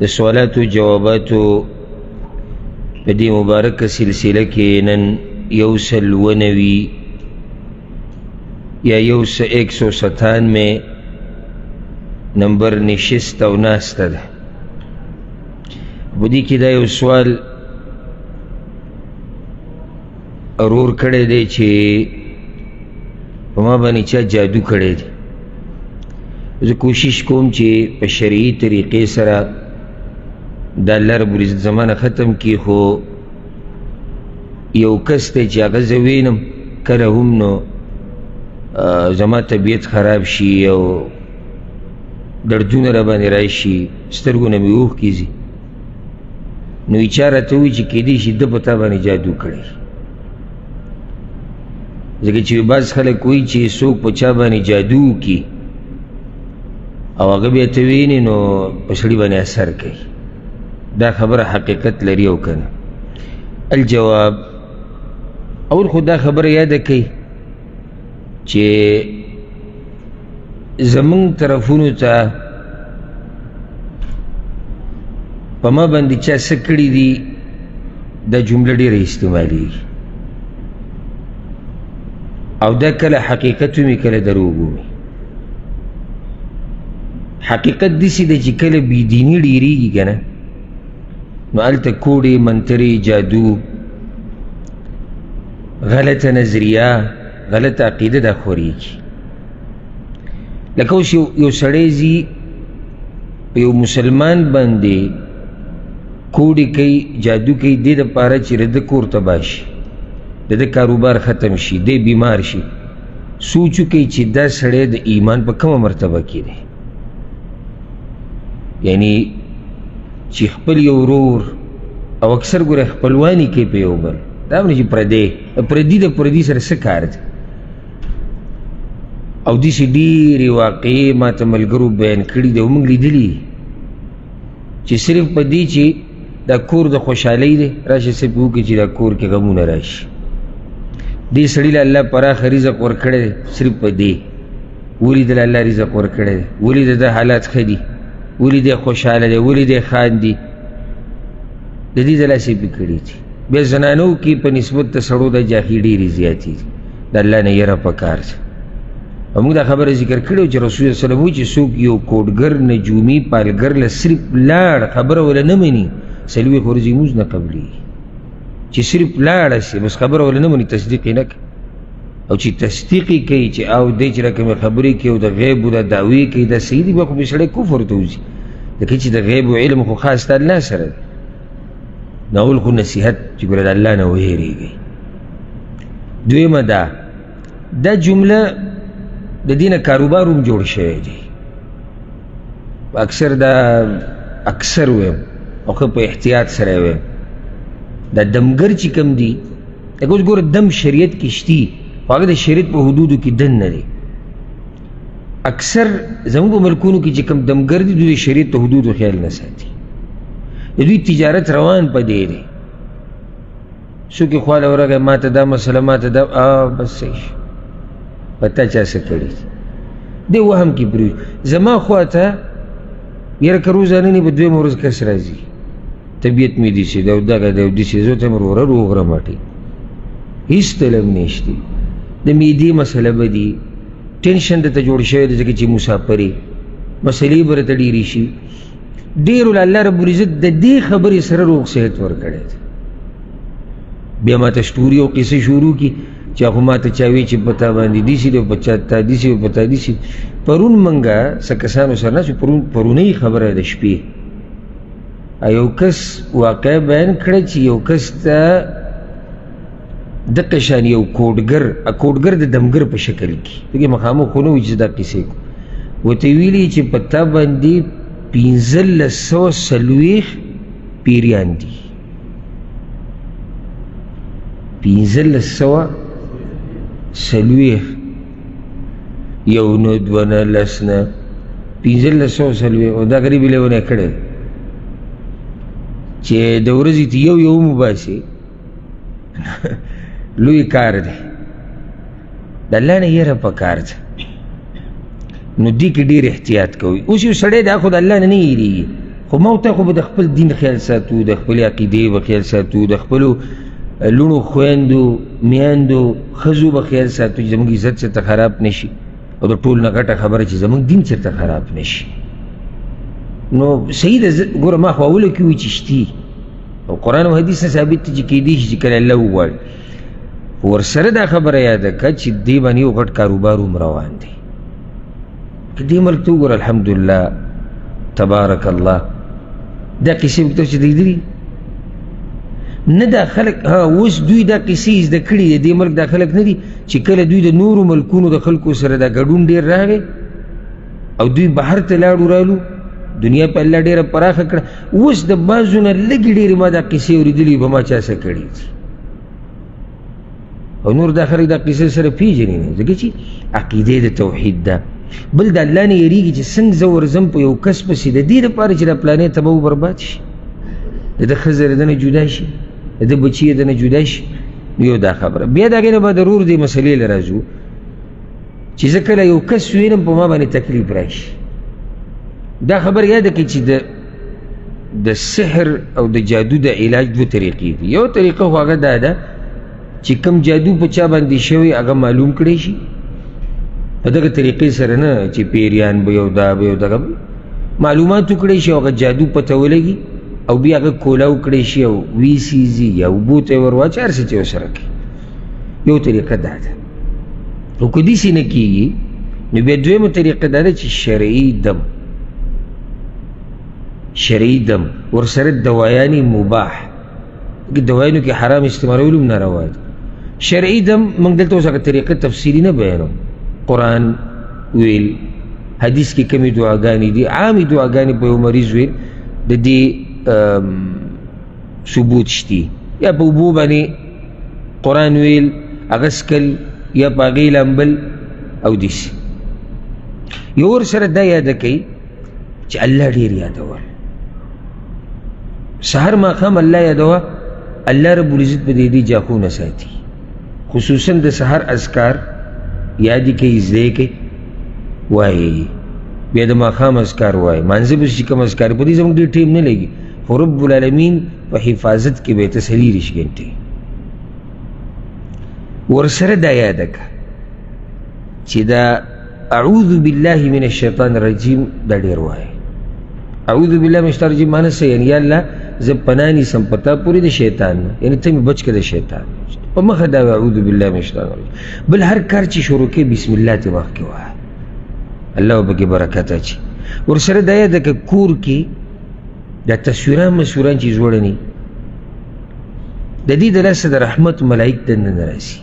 د سوالاتو جواباتو په دې مبارکه سلسله کې نن 190 یا 197 نمبر نشست او ناسته ده. په دې کې دا یو سوال ارور کړی دی چې په ما باندې چا جادو کړی دی. زه کوشش کوم چې په شرعي طریقې سره د الله رب العزت زمانه ختم کی، خو یو کس دی چې هغه زه وینم کله هم نو زما طبیعت خراب شي او دردونه را باندې راشي، سترګو نه مې اوښکې ځي، نو یې چا راته ووایي چې کیدای شي ده په تا باندې جادو کړی. ځکه چې بعض خلک وایي چې څوک په چا باندې جادو وکړي او هغه بیا ته وینې نو په سړي باندې اثر کوي. دا خبره حقیقت لري او که نه؟ الجواب، اول خو دا خبره یاده کوي چې زمونږ طرفونو ته په ما باندې چا څه کړي دي دا جمله ډېره استعمالېږي، او دا کله حقیقت ومي کله دروغ ومي. حقیقت داسې دی چې کله بېدیني ډېرېږي که نه، نو هلته کوډې منترې جادو غلطه نظریه غلطه عقیده دا خورېږي. لکه اوس یو سړی ځي په یو مسلمان باندې کوډې کوي، جادو کوي، دې دپاره چې د ده کور تباه شي، د ده کاروبار ختم شي، دی بیمار شي. سوچ وکړئ چې دا سړی د ایمان په کومه مرتبه کې دی. یعنی چې خپل یو ورور او اکثر ګوره خپلواني کوي په یو بل، دا نه چې پردي د پردي سره څه کار دی. او داسې ډېرې واقعې ما ته ملګرو بیان کړي دي او موږ لیدلي چې صرف په دې چې دا کور د خوشحالۍ دی، راشه صرف وکړي چې دا کور کې غمونه راشي. دې سړي له الله پراخه رزق ورکړی دی، صرف په دې ولیدل الله رزق ورکړی دی، ولید د حالات ښه دي، ولید خوشحاله دی، ولید خاندي، د دې د لاسې پې کړي دي. بیا زنانو کې په نسبت د سړو د جاهي ډېرې زیاتې دي. د الله نه یره پکار ده. او موږ دا خبره ذکر کړې وه چې رسول الله صلی الله علیه وسلم وایي چې څوک یو کوډګر نجومي پالګر له صرف لاړ خبره وله نه مني، څلوېښت ورځې لمونځ نه قبلېږي. چې صرف لاړه سي بس خبره وله نه مني، تصدیق یې نه کوي. او چې تصدیق یې کوي چې او دی چې رقمې خبرې کوي او د غیبو دا دعوې کوي، دا صحیح دي، بیا خو بې سړی کفر ته وځي. ځکه چې د غیب و علم خو خاص د الله سره دی. نو اول خو نصیحت چې ګوره د الله نه وهېرېږئ. دویمه دا جمله د دې نه کاروبار هم جوړ شوی دی. اکثر ویم او ښه په احتیاط سره ویم، دا دمګر چې کوم دي، لکه اوس ګوره دم شریعت کې شتي، خو هغه د شریعت په حدودو کې دن نه دی. اکثر زموږ په ملکونو کې چې کوم دمګر دي دوی د شریعت د حدودو خیال نه ساتي. د دوی تجارت روان په دې دی، څوک یې خواله ورغی ما ته دا مسله ما ته دا بس صحیح شو، په تا چا څه کړي دی وهم کې پرېږدي. زما خوا ته یاره که روزانه نه به دویمه ورځ کس راځي، طبیعت مې داسې دی او دغه دی او داسې، زه ورته یم وروره روغ رمټې، هېڅ طلب نشته. د معدې مسله به دي، ټینشن درته جوړ شوی دی ځکه چې مسافر یې، مسلې به راته ډېرې شي. ډېرو له الله رب العزت د دې خبرې سره روغ صحت ورکړی دی. بیا ما ته سټوري او قصې شروع کړي چې خو ما ته چا وایي چې په تا باندې داسې دی او په چا تا داسې او په تا داسې. پرون موږ څه کسانو سره ناست وو، پرونۍ خبره د شپې یو کس واقع بیان کړی چې یو کس ته دقه شان یو کوډګر د دمګر په شکل کې، پکې مخامخ خو نه وي چې دا قصې کو، ورته ویلي چې په تا باندې 1540 پیریان دي. 1540 یو نه دوه نه لس نه 1540 او دا غریبي لیونه کړی چې د ورځې ته یو مباسي لوی کار دی. د الله نه یره پکار ده. نو دې کې ډېر احتیاط کوئ. اوس یو سړی دا خو د الله نه نه هېرېږي، خو ما ورته خو به د خپل دین خیال ساتو، د خپلې عقیدې به خیال ساتو، د خپلو لوڼو خویندو میاندو ښځو به خیال ساتو چې زموږ عزت چېرته خراب نه شي، او د ټول نه غټه خبره چې زموږ دین چېرته خراب نه شي. نو صحیح ده. ګوره ما خو اوله کې وي چې شتي او قرآن او حدیث نه ثابت دي چې کیدی شي چې کله الله وغواړي، خو ورسره دا خبره یاده کړه چې دې باندې یو غټ کاروبار هم روان دی. که دې ملک ته وګوره الحمدلله تبارک الله، دا قصې پکې چې دیدلي نه دا خلک، اوس دوی دا قصې زده کړي دي. دې ملک دا خلک نه دي چې کله دوی د نورو ملکونو د خلکو سره دا ګډون ډېر راغی او دوی بهر ته لاړو رالو، دنیا په الله ډېره پراخه کړه. اوس د بعضو نه لږې ډېرې ما دا قصې اورېدلي به ما چا څه کړي دي، او نور دا خلک دا قصې سره پېژني نه، ځکه چې عقیدې د توحید ده. بل د الله نه یېرېږي چې څنګه زه ورځم په یو کس پسې د دې دپاره چې دا پلانې تباه و برباد شي، د ده ښځه د ده نه جدا شي، د ده بچي د نه جدا شي. یو دا خبره. بیا د هغې نه به ضرور دې مسلې له راځو چې زه کله یو کس وینم په ما باندې تکلیف راشي. دا خبر یاده کړئ چې د سحر او د جادو د علاج دوه طریقې دي. یو طریقه خو هغه دا ده چې کوم جادو په چا باندې شوی هغه معلوم کړی شي، په دغه طریقې سره نه چې پیریان به یو دا به یو دغه معلومات وکړی شي او هغه جادو پته ولګي او بیا هغه کولاو کړی شي او ویسیزي یا اوبو ته یې ور واچي، هر څه چې ورسره کوي. یو طریقه دا ده. خو که داسې نه کېږي نو بیا دویمه طریقه دا ده چې شرعي دم ورسره دوایانې مباح، دوایانو کې حرام استعمالول هم ناروا ده. شرعي دم موږ دلته اوس هغه طریقه تفصیلي نه بیانوم. قرآن ویل، حدیث کې کمې دعاګانې دي، عامې دعاګانې په یو مریض ویل د دې ثبوت شتي، یا په اوبو باندې قرآن ویل، هغه څکل، یا په هغې لامبل او داسې. یو ورسره دا یاده کوي چې الله ډېر یادول، سهار ماښام الله یادوه، الله رب العزت به دې جاخونه ساتي. خصوصا د سهار اذکار یادی کوي، زده کوي، وایي. بیا د ماښام اذکار وایي، مانځه به چې کوم اذکار په دې زموږ ډېر ټیم نه لګي، خو رب العالمین په حفاظت کې به ته څلېرویشت ګنټې ورسره دا یاده کړه چې دا اعوذ بالله من الشیطان الرجیم دا ډېر وایي. اعوذ بالله من الشیطان الرجیم معنی څه؟ یعنې یا الله زه پناه نیسم په تا پورې د شیطان نه، یعنې ته مې بچ کړه د شیطان په مخه. دا اعوذ بالله من الشیطان الرجیم. بل هر کار چې شروع کوي بسم الله ته مخکې وایه، الله به پکې برکت اچي. ورسره دا یاده که کور کې دا تصویران مسویران چې زوړني د دې د لاسه د رحمت ملایک دننه نه راځي،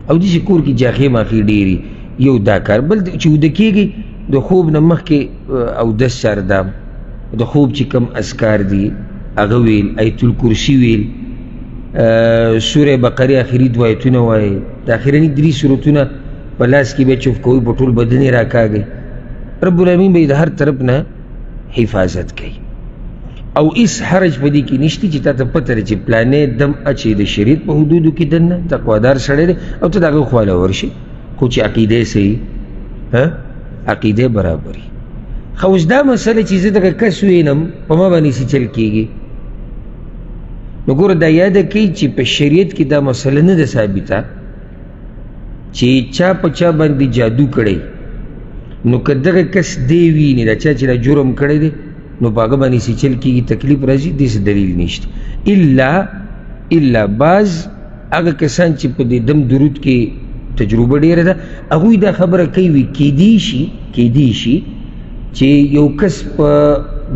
او داسې کور کې جاخې ماخې ډېري. یو دا کار. بل چې وده کېږي د خوب نه مخکې اودس چاردام، د خوب چې کوم اذکار دي هغه ویل، آیت الکرسي ویل، سوره بقره آخري دوه آیتونه وایي، د آخرني 3 سورتونه په لاس کې به چوف کوئ، په ټول بدن یې راکاږئ. رب العالمین به یې د هر طرف نه حفاظت کوي. او هیڅ حرج په دې کې نشته چې تا ته پته لري چې پلانې دم اچي د شریعت په حدودو کې دننه تقوادار سړی دی او ته د هغه خواله ورشي، خو چې عقیده صحیح، عقیده برابري. خو اوس دا مسله چې زه دغه کس وینم په ما باندې څه چل کېږي، نو ګوره دا یاده کړئ چې په شریعت کې دا مسله نه ده ثابته چې چا په چا باندې جادو کړی، نو که دغه کس دی ویني دا چا چې دا جرم کړی دی نو په هغه باندې څه چل کېږي، تکلیف راځي، داسې دلیل نشته. الا بعض هغه کسان چې په دې دم درود کې تجربه ډېره ده، هغوی دا خبره کوي کیدی شي چې یو کس په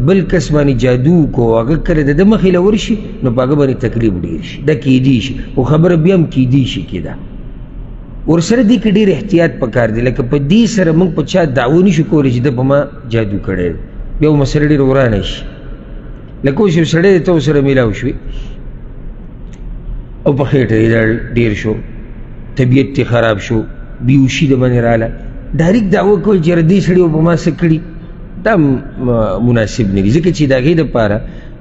بل کس باندې جادو کو، هغه کله د ده مخې له ورشي نو په هغه باندې تکلیف ډېر شي. دا کیدی شي، خو خبره بیا هم کیدی شي کېده. ورسره دې کې ډېر احتیاط پکار دی، لکه په دې سره موږ په چا دعوه نشو کولی چې ده په ما جادو کړی، بیا مسله ډېره ورانه شي. لکه اوس یو سړی دی ته ورسره میلاو شوې او په خېټه یې ډېر شو، طبیعت یې خراب شو، بیهوشي د باندې راله، ډایرکټ دعوه کوي چې دې سړي په ما څه کړي، دا مناسب نه دي. ځکه چې د هغې دپاره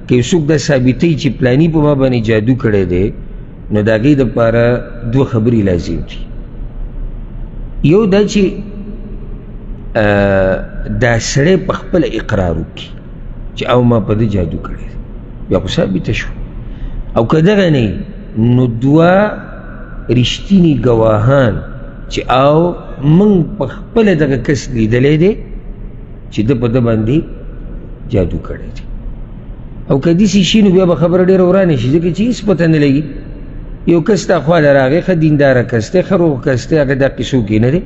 که یو څوک دا ثابتوي چې پلاني په ما باندې جادو کړی دی، نو د هغې دپاره دوه خبرې لازم دي. یو دا چې دا سړی په خپله اقرار وکړي چې او ما په ده جادو کړی بیا خو ثابته شو. او که دغه نه نو دوه رښتیني ګواهان چې او موږ په خپله دغه کس لیدلی دی چې ده په ده باندې جادو کړی دی. او که داسې شي نو بیا به خبره ډېره ورانه شي ځکه چې هېڅ پته نه لګي. یو کس تا خواله راغی ښه دینداره کس دی ښه روغ کس دی هغه دا قیسو کې نه دی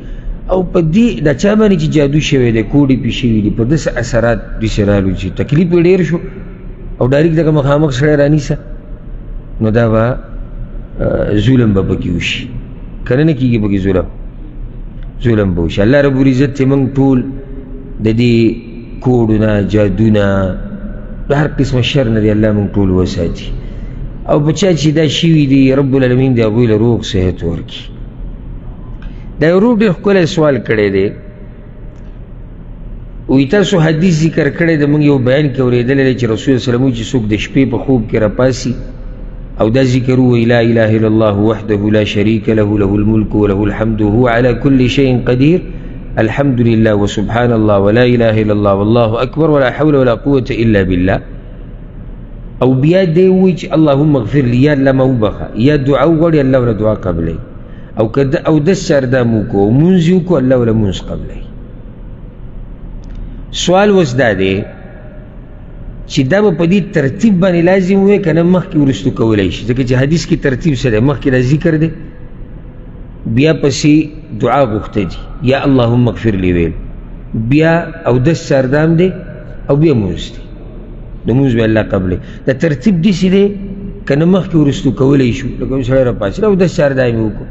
او په دې د چا باندې چې جادو شوی دی کوډې پې شوي دي په داسې اثرات داسې رالو چې تکلیف یې ډېر شو او ډایرکټ دغه مخامخ سړی رانیسه نو دا به ظلم به پکې وشي که نه کېږي پکې ظلم به وشي. الله رب العزت چې موږ ټول د دې کوډونه جادونه د هر قسمه شر نه دی الله موږ ټول وساتي او په چا چې دا شوي دي رب العالمین د هغوی له روغ صحت ورکړي. دا یو روغ ډېر ښکلی سوال کړی دی وایي تاسو حدیث ذکر کړی د موږ یو بیان کې اورېدلی دی چې رسول وسلم وایي چې څوک د شپې په خوب کې راپاسي او دا ذکر ووایي لا اله الا الله وحده لا شریک له له الملک وله الحمد وهو على كل شيء قدیر الحمد لله وسبحان الله ولا اله الا الله والله اکبر ولا حول ولا قوة الا بالله او بیا دی وایي چې اللهم اغفر لي یا الله ما وبخه یا دعا وغواړي الله وله دعا قبلوي او که اودس چا دا مو وکړو او مونځ یې وکړو الله وله مونځ قبلوي. سوال اوس دا دی چې دا به په دې ترتیب باندې لازم وي که نه مخکې وروستو کولی شي ځکه چې حدیث کې ترتیب څه دی مخکې دا ذکر دی بیا پسې دعا غوښته دي یا اللهم اغفر لي ویل بیا اودس چاردام دی او بیا مونځ دی د مونځ به الله قبلوي. دا ترتیب داسې دی که نه مخکې وروستو کولی شو لکه یو سړی راپاڅېد اودس چاردام یې وکړو.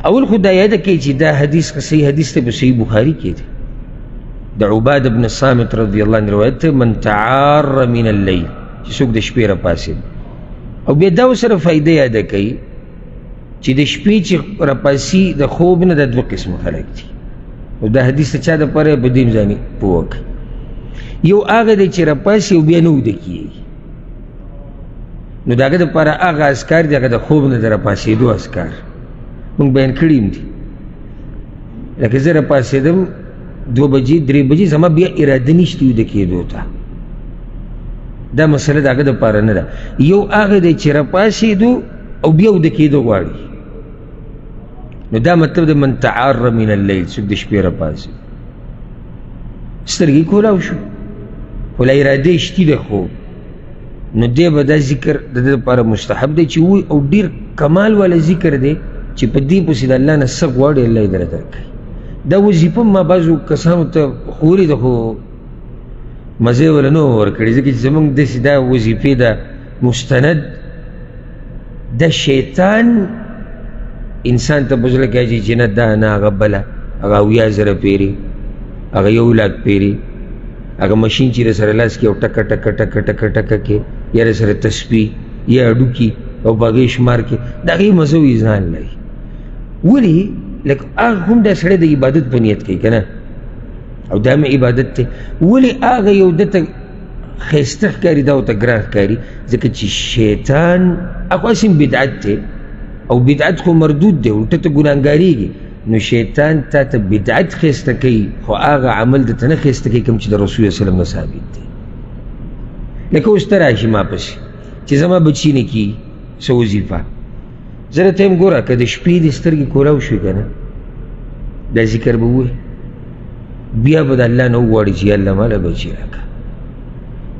اول خو دا یاده کوي چې دا حدیث صحیح حدیث دی په صحیح بخاري کې دی د عباده بن صامت رضی الله عنه روایت دی من تعار من اللیل چې څوک د شپې راپاڅېد او بیا دا ورسره فایده یاده کوي چې د شپې چې راپاسي د خوب نه د دوه قسمه خلک دي او دا حدیث د چا دپاره په دې ځانې پوه کړي. یو هغه دی چې راپاسي او بیا نه وده کېږي نو د هغه دپاره هغه اذکار دي هغه د خوب نه د راپاسېدو اذکار مونږ بیان کړي هم دي لکه زه راپاڅېدم 2 بجې 3 بجې زما بیا اراده نشته ویده کېدو ته دا مسله د هغه دپاره نه ده. یو هغه دی چې راپاڅېدو او بیا وده کېدو غواړي نو دا مطلب د من تعار من اللیل څوک د شپې راپاڅېد سترګې کولاو شو خو لا اراده یې شتي ده خوب نو دی به دا ذکر د ده دپاره مستحب دی چې ووایي او ډېر کمال والا ذکر دی چې په دې پسې د الله نه څه غواړي الله یې درته درکوي. دا وظیفه ما بعضو کسانو ته خوري ده خو مزې وله نه ورکړي ځکه چې زموږ داسې دا وظیفې ده مستند د شیطان انسان ته په زړه کې اچوي چې نه دا نه هغه بله هغه 80,000 پیري هغه 100,000 پیري هغه مشین چې رسره لاس کې او ټکه ټکه ټکه ټکه ټکه کې یا رسره تسبیح یا هډوکي او باغې شمار کې د هغې مزه وي ځان لري ولې لکه هغه هم دا سړی د عبادت په نیت کوي که نه او دا مې عبادت دی ولې هغه یو ده ته ښایسته ښکاري دا ورته ګران ښکاري ځکه چې شیطان هغه هسې بدعت دی او بدعت خو مردود دی الټه ته ګناهګارېږي نو شیطان تا ته بدعت ښایسته کوي خو هغه عمل درته نه ښایسته کوي کوم چې د رسول وسلم نه ثابت دی. لکه اوس ته راشي ما پسې چې زما بچي نه کي څه وظیفه زه راته یم ګوره که د شپې دې سترګې کولاو شوې که نه دا ذکر به ووایې بیا به د الله نه وغواړي چې یا الله ماله بچي راکړه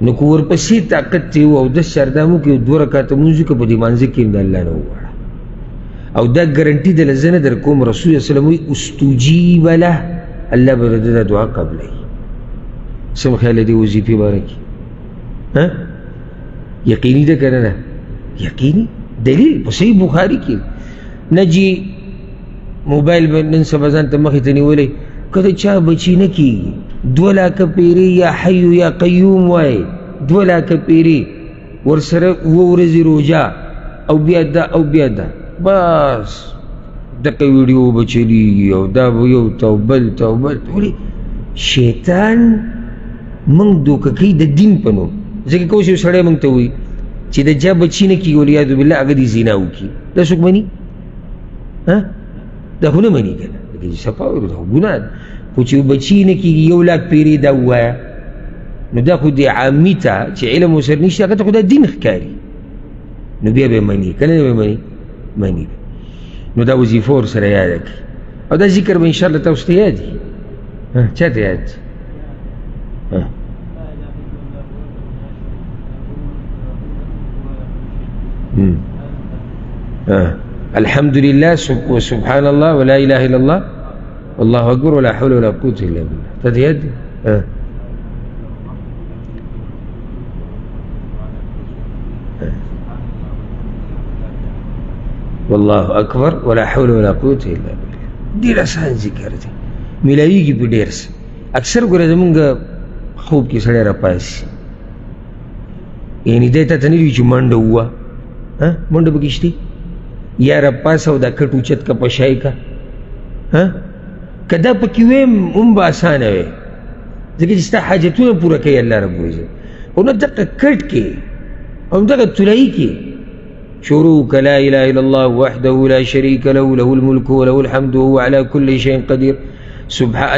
نو که ورپسې طاقت ته یو اودس چاردام وکړي 2 رکعته لمونځ وکړه په دې مانځه کې هم د الله نه وغواړه او دا ګرنټي دله زه نه در کوم رسول الله وسلم وایي استجیب له الله به د ده دعا قبلوي. څه خیال دې وظیفې باره کې یقیني ده که نه ده یقیني دلیل په صحیح بخاري کې نه جي موبایل به نن سبا ځان ته مخې ته نیولی که د چا بچي نه کېږي 2 لاکه پیرې یا حی یا قیوم وایي 2 لاکه پیرې ورسره 2 ورځې روژه او بیا دا او بیا دا بس دقه ویډیو به چلیږي او دا به یو ته او بل ته او بل ولې شیطان موږ دوکه کوي د دین په نوم ځکه که اوس یو سړی موږ ته وایي چې د چا بچي نه کېږي ولیاذ بالله هغه دې زنا وکړي دا څوک مني دا خو نه مني که نه لکه چې صفا وایي دا ګناه ده خو چې بچي نه کېږي 1 لاک پیرې دا ووایه نو دا خو دې عامي ته چې علم ورسره نشته هغه ته خو دا دین ښکاري، نو بیا به مني که نه به مني. نو دا وظیفه ورسره یاده کړي، او دا ذکر به انشاءالله تاسو ته یاد وي. چا ته یاد؟ الحمد لله وسبحان الله ولا اله الا الله والله اكبر ولا حول ولا قوه الا بالله. تديد والله اكبر ولا حول ولا قوه الا بالله. ډیر آسان ذکر دی، ملایږي په ډیر څه. اکثر ګوره زمونږ خوب کې سړی راپاسي، یعنی دی ته نه وي چې منډه ووه، منډه پکې شته یا راپاسه او دا کټ اوچت که پشای که که دا پکې ویم هم به اسانه وی، ځکه چې ستا حاجتونه پوره کوي الله رب العزت. او نه دغه کټ کې او دغه طلایي کې شروع که لا اله الا الله وحده لا شریک له له الملک وله الحمد وهو على كل شيء قدیر،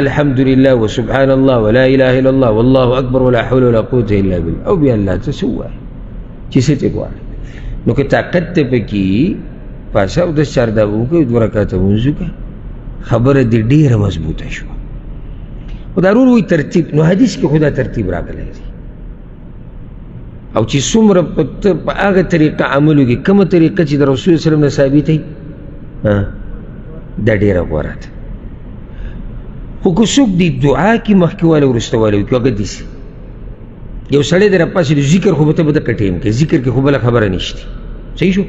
الحمد لله وسبحان الله ولا اله الا الله والله اکبر ولا حول ولا قوه الا بالله. او بیا الله ته څه ووایه چې څه ترې غواړي. نو که طاقت ته پکې پاسه او 10 4 وکړو، 2 رکعاته لمونځ وکړه، خبره دې ډېره مضبوطه شوه. خو دا ورور وایي ترتیب، نو حدیث کې خو دا ترتیب راغلی دی، او چې څومره په هغه طریقه عمل وکړي، کومه طریقه چې د رسول صلی الله علیه وسلم نه ثابته وي، دا ډېره غوره ده. خو که څوک دې دعا کې مخکې والی وروسته والی وکړي، هغه داسې یو سړی دی راپاسې د ذکر خو به ته به دقه ټایم کوي، ذکر کې خو بله خبره نشته، صحیح شو.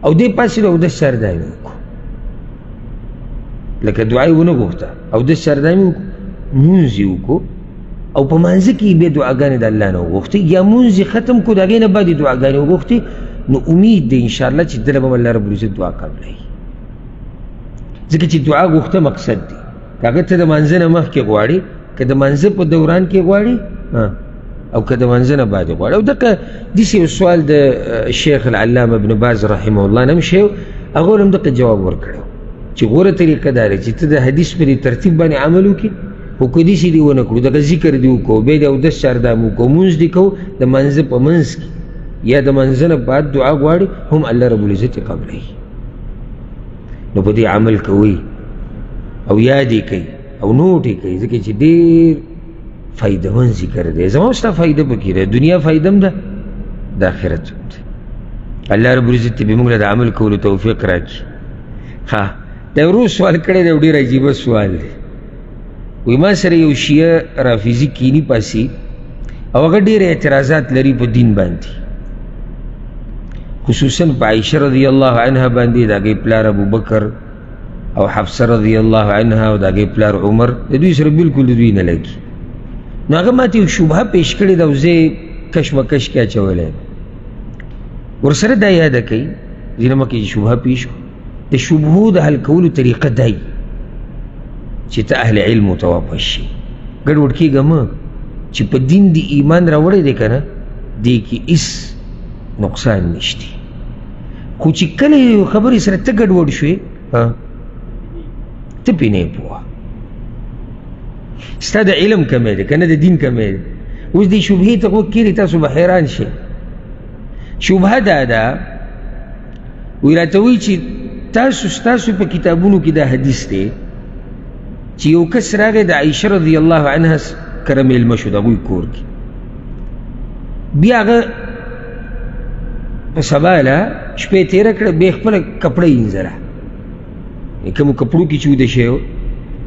او دې پاسې د اودس چارده مې وکړو، لکه دعا یې ونه غوښته، اودس چارده مې وکړو، مونځ یې وکړو، او په مانځه کې بیا دعاګانې د الله نه وغوښتې، یا مونځ یې ختم کړو د هغې نه بعد یې دعاګانې وغوښتې، نو امید دی انشاءالله چې دله به الله رب العزت دعا قبلوي. ځکه چې دعا غوښته مقصد دی، که هغه ته د مانځه نه مخکې غواړي، که د مانځه په دوران کې غواړي، او که د مانځه نه بعد غواړي. او دغه داسې یو سوال د شیخ العلامه ابن باز رحمه الله نه هم شی، هغه هم دغه جواب ورکړی چې غوره طریقه دا ده چې ته د حدیث په دې ترتیب باندې عمل وکړي، خو که داسې دې ونه کړو، دغه ذکر دې وکړو، بیا دې اودس چارده مو وکړو، مونځ دې کوو، د مانځه په منځ کې یا د مانځه نه بعد دعا غواړي، هم الله رب العزت یې قبلوي. نو په دې عمل کوئ او یاد یې کوئ او نوټ یې کوئ، ځکه چې ډېر فایده مند ذکر دی. زما او ستا فایده پکې ده، دنیا فایده هم ده، د آخرت هم ده. الله رب العزت دې موږ له د عمل کولو توفیق راکړي. دا ورو سوال کړی دی، ډېر عجیبه سوال دی. وایي ما سره یو شیعه رافضي کیني پاسي، او هغه ډېر اعتراضات لري په دین باندې، خصوصا په عایشه رضی الله عنها باندې، د هغې پلار ابوبکر او حفصه رضی الله عنها او د هغې پلار عمر، د دوی سره بلکل د دوی نه لګي. نو هغه ماته یو شبهه پیش کړې ده او زه یې کشمکش کې اچولی یم. ورسره دا یاده کوي، ځینې مخکې چې شبهه پیش کړو، د شبهو د حل کولو طریقه دا وي چې ته اهل علم ته واپس شي، ګډوډ کېږه مه چې په دین د ایمان راوړی دی که نه، دې کې هېڅ نقصان نشته. خو چې کله یو خبرې سره ته ګډوډ شوې، ته پې نه یې پوه، ستا د علم کمی دی که نه د دین کمی دی. اوس دې شبهې ته غوږ کېږدئ، تاسو به حیران شئ. شبهه دا ده، وایي راته وایي چې ستاسو په کتابونو کې دا حدیث دی چې یو کس راغی د عایشه رضی الله عنها کره میلمه شو د هغوی کور کې، بیا هغه په سبا له شپې تېره کړه، بیا خپله کپړه یې انځله، کومو کپړو کې چې وده شوی و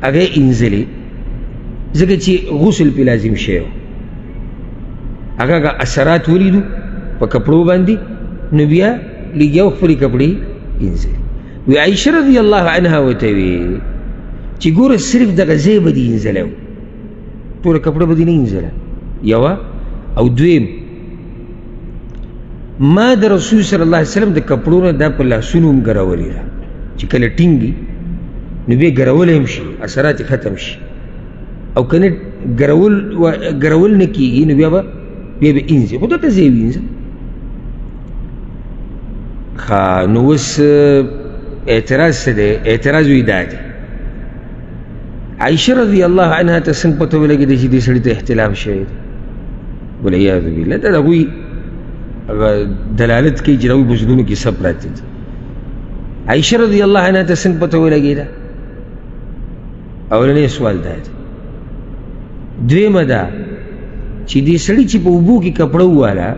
هغه یې انځلې، ځکه چې غسل پې لازم شوی و، هغه اثرات ولیدو په کپړو باندې، نو بیا لګیا و خپلې کپړې انځلې. وی عایشه رضی الله عنها ورته وی چې ګوره صرف دغه ځای به دې انځلی و، ټوله کپړه به دې نه انځله، یوه. او دویم، ما د رسول صلی الله علیه وسلم د کپړو نه دا په لاسونو هم ګرولې ده، چې کله ټینګي نو بیا ګرولی هم شي، اثرات یې ختم شي، او که نه ګرول نه کېږي نو بیا به انځي، خو دغه ځای وینځه. نو اوس اعتراض څه دی؟ اعتراض وی دا دی، عایشه رضی الله عنها ته څنګه پته ولګېده چې دې سړي ته احتلام شوی دی؟ والعیاذ بالله. دا د هغوی دلالت کوي چې د هغوی په زړونو کې څه پراته دي. عایشه رضی الله عنها ته څنګه پته ولګېده؟ اولنی سوال دا دی. دویمه دا چې دې سړي چې په اوبو کې کپړه وواله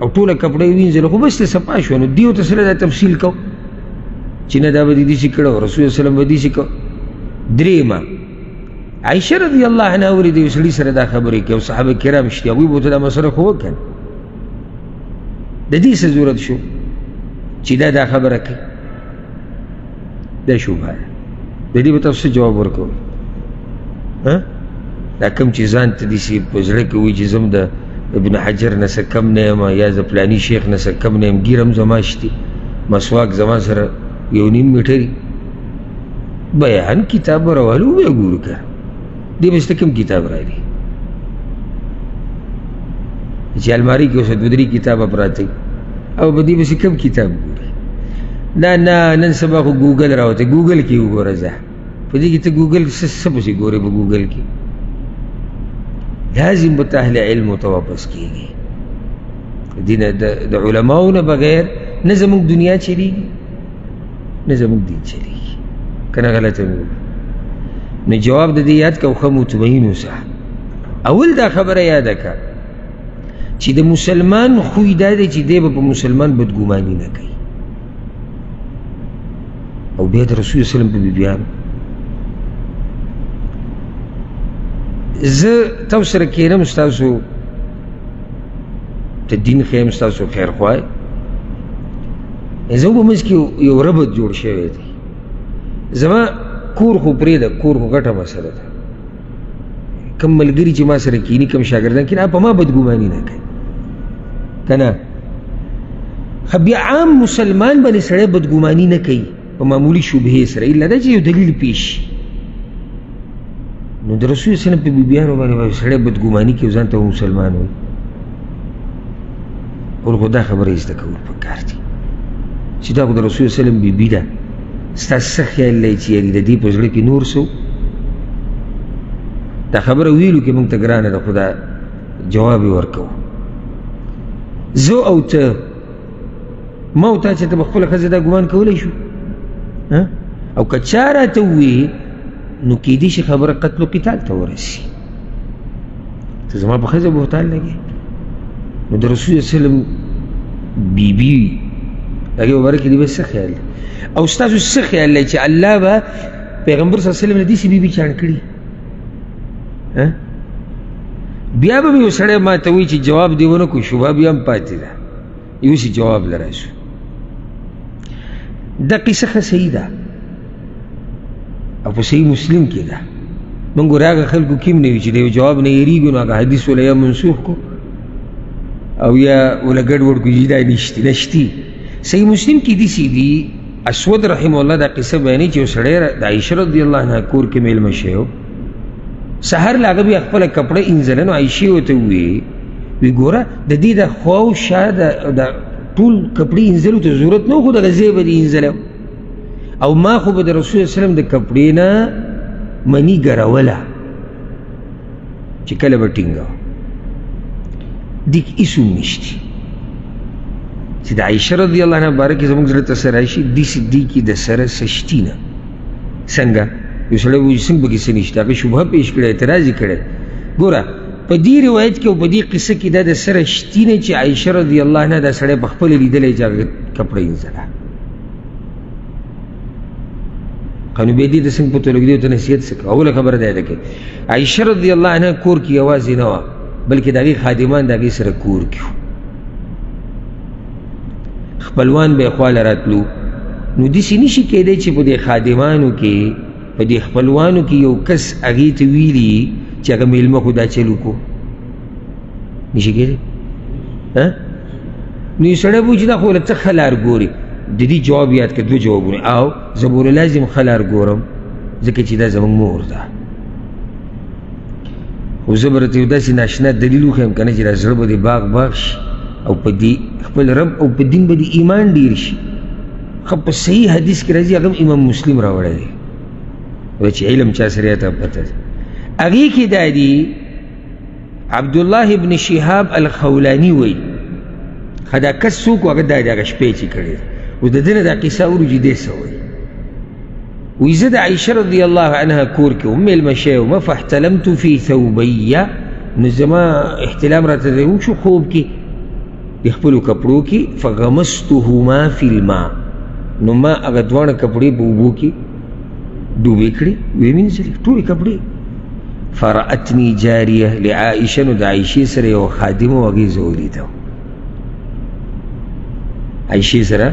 او ټوله کپړه یې وینځله، خو بس ته صفا شوه، نو دې ورته سره دا تفصیل کو چې نه دا به دې داسې کړه او رسول وسلم به داسې کو. درېیمه عایشه رضی الله عنها ولې د یو سړي سره دا خبرې کوي او صحابه کرام شته، هغوی به ورته دا مسله خو وکړه. د دې څه ضرورت شو چې دا خبره کوي؟ دا شبهه ده. د دې به تاسو جواب ورکوئ. دا کوم چې ځان ته داسې په زړه کې وایي چې زه د ابن حجر نه څه کم نه یم یا زه فلاني شیخ نه څه کم نه یم، ګیر هم زما شتې، مسواک زما سره 1.5 میټري. بیان کتاب به راوالو بیا ګورو که دې به سته کوم کتاب راځي چې الماري کې اوس 2-3 کتابه پراته او په دې پسې کوم کتاب ګوري؟ نه نن سبا خو ګوګل راوته، ګوګل کې وګوره. ځه په دې کې ته ګوګل څه پسې ګورې په ګوګل کې؟ لازم به ته اهل علم ته واپس کېږي. دین د علماو نه بغیر نه زموږ دنیا چلېږي نه زموږ دین چلېږي. که نه غلطه مې وکړه؟ نو جواب د دې یاد که ښه مطمئن اوسه. اول دا خبره یاده که چې د مسلمان خوی دا دی چې دی به په مسلمان بدګماني نه کوي. او بیا د رسول وسلم په بیبیانو زه تاسو سره کښېنم، ستاسو ته دین ښیم، ستاسو خیرخواه، زه په منځ کې یو ربط جوړ شوی دی. زما کور خو پرېږده، کور خو غټه مسله ده. کوم ملګري چې ما سره کښېني، کوم شاګردان کښېني، په ما بدګماني نه کوي که نه؟ بیا عام مسلمان باندې سړی بدګماني نه کوي په معمولي شبهې سره، الا دا چې یو دلیل پیش شي. نو د رسول وسلم په بیبیانو باندې سړی بدګماني کوي، ځان ته مسلمان وایي. اور خو دا خبره زده کول پکار دي چې دا خو د رسول وسلم بیبي ده. ستاسو څه خیال دی چې یعنې د دې په زړه کې نور څه؟ دا خبره ویلو کې موږ ته ګرانه ده، خو دا جواب یې ورکوو. زه او ته، ما او تا چې ته به خپله ښځه دا ګمان کولی شو؟ او که چا راته ووایي نو کیدای شي خبره قتل و قتال ته ورسي. ته زما په ښځه بهتان لګې. نو د رسول وسلم بیبي هغې مبارکې دې به څه خیال دی؟ او ستاسو څه خیال دی چې الله به پیغمبر صلی الله علیه وسلم نه داسې بیبي چاڼ کړي؟ بیا به مې یو سړی ما ته وایي چې جواب دې ونه کړو، شبهه بیا هم پاتې ده. یوسې جواب له راشو. دا قصه ښه صحیح ده او په صحیح مسلم کې ده. موږ ګورې هغه خلکو کې هم نه وي چې د یو جواب نه یېرېږو، نو هغه حدیث وله یا منسوخ کو او یا وله ګډوډ کو چې دا نشتي. صحیح مسلم کې داسې دي، اسود رحمه الله دا قصه بیانوي چې یو سړی د عایشه رضی الله عنها کور کې میلمه شوی و. سحر له هغه بیا خپله کپړه اینځله، نو عایشې ورته وی ګوره د دې د خوا او شا د ټول کپړې اینځلو ته ضرورت نه و، خو دغه ځای به دې اینځلی او ما خو به د رسول وسلم د کپړې نه مني ګروله چې کله به ټینګه دې کې هېڅ هم نشتي. چې د عایشه رضی الله عنها باره کې زموږ زړه ته څه راشي، داسې دې کې د سره څه شتي نه. څنګه یو سړی وایي څنګه پکې څه نشته، هغې شبهه پیش کړی، اعتراض یې کړی. ګوره په دې روایت کې او په دې قصه کې دا د سره شتي نه چې عایشه رضی الله عنها دا سړی پخپله لیدلی چې هغه کپړه اینځله. نو بیا دې ته څنګه پته لګېدی ورته نصیحت څه کوه؟ اوله خبره دا ده کې عایشه رضی الله عنها کور کې یوازې نه وه، بلکې د هغې خادمان د هغې سره کور کې وو. خپلوان به یې خواله راتلو. نو داسې نشي کېدی چې په دې خادمانو کې، په دې خپلوانو کې یو کس هغې ته ویلي چې هغه میلمه خو دا چل وکړو. نشي کېدی. نو یو سړی به وایي چې دا خو له څه ښه لار ګورې. د دې جواب یاد کړه، 2 جوابونه. او زه به ورله لازم ښه لار ګورم ځکه چې دا زموږ مور ده. خو زه به راته یو داسې ناشنا دلیل وښیم که نه چې دا زړه به دې باغ شي او په دې خپل رب او په دین به دې ایمان ډېر شي. ښه په صحیح حدیث کې راځي، هغه هم امام مسلم راوړی دی، چې علم چا سره ته پته ده. هغې کې دا دي عبدالله ابن شهاب الخولاني وی خدا کس څوک و هغه دغه شپې چې کړی و د ده نه دا قصه اورو چې دی څه وایي وی زه د عایشه رضی الله عنها کور کې وم میلمه شوی ومه فاحتلمت فی ثوبیه نو زما احتلام راته دی وشو خوب کې د خپلو کپړو کې فغمستهما فی الماء نو ما هغه دواړه کپړې په اوبو کې ډوبې کړې ویې مینځلې ټولې کپړې فرأتني جاریه لعائشه نو د عایشې سره یو خادمه و هغې زه ولیده عایشې سره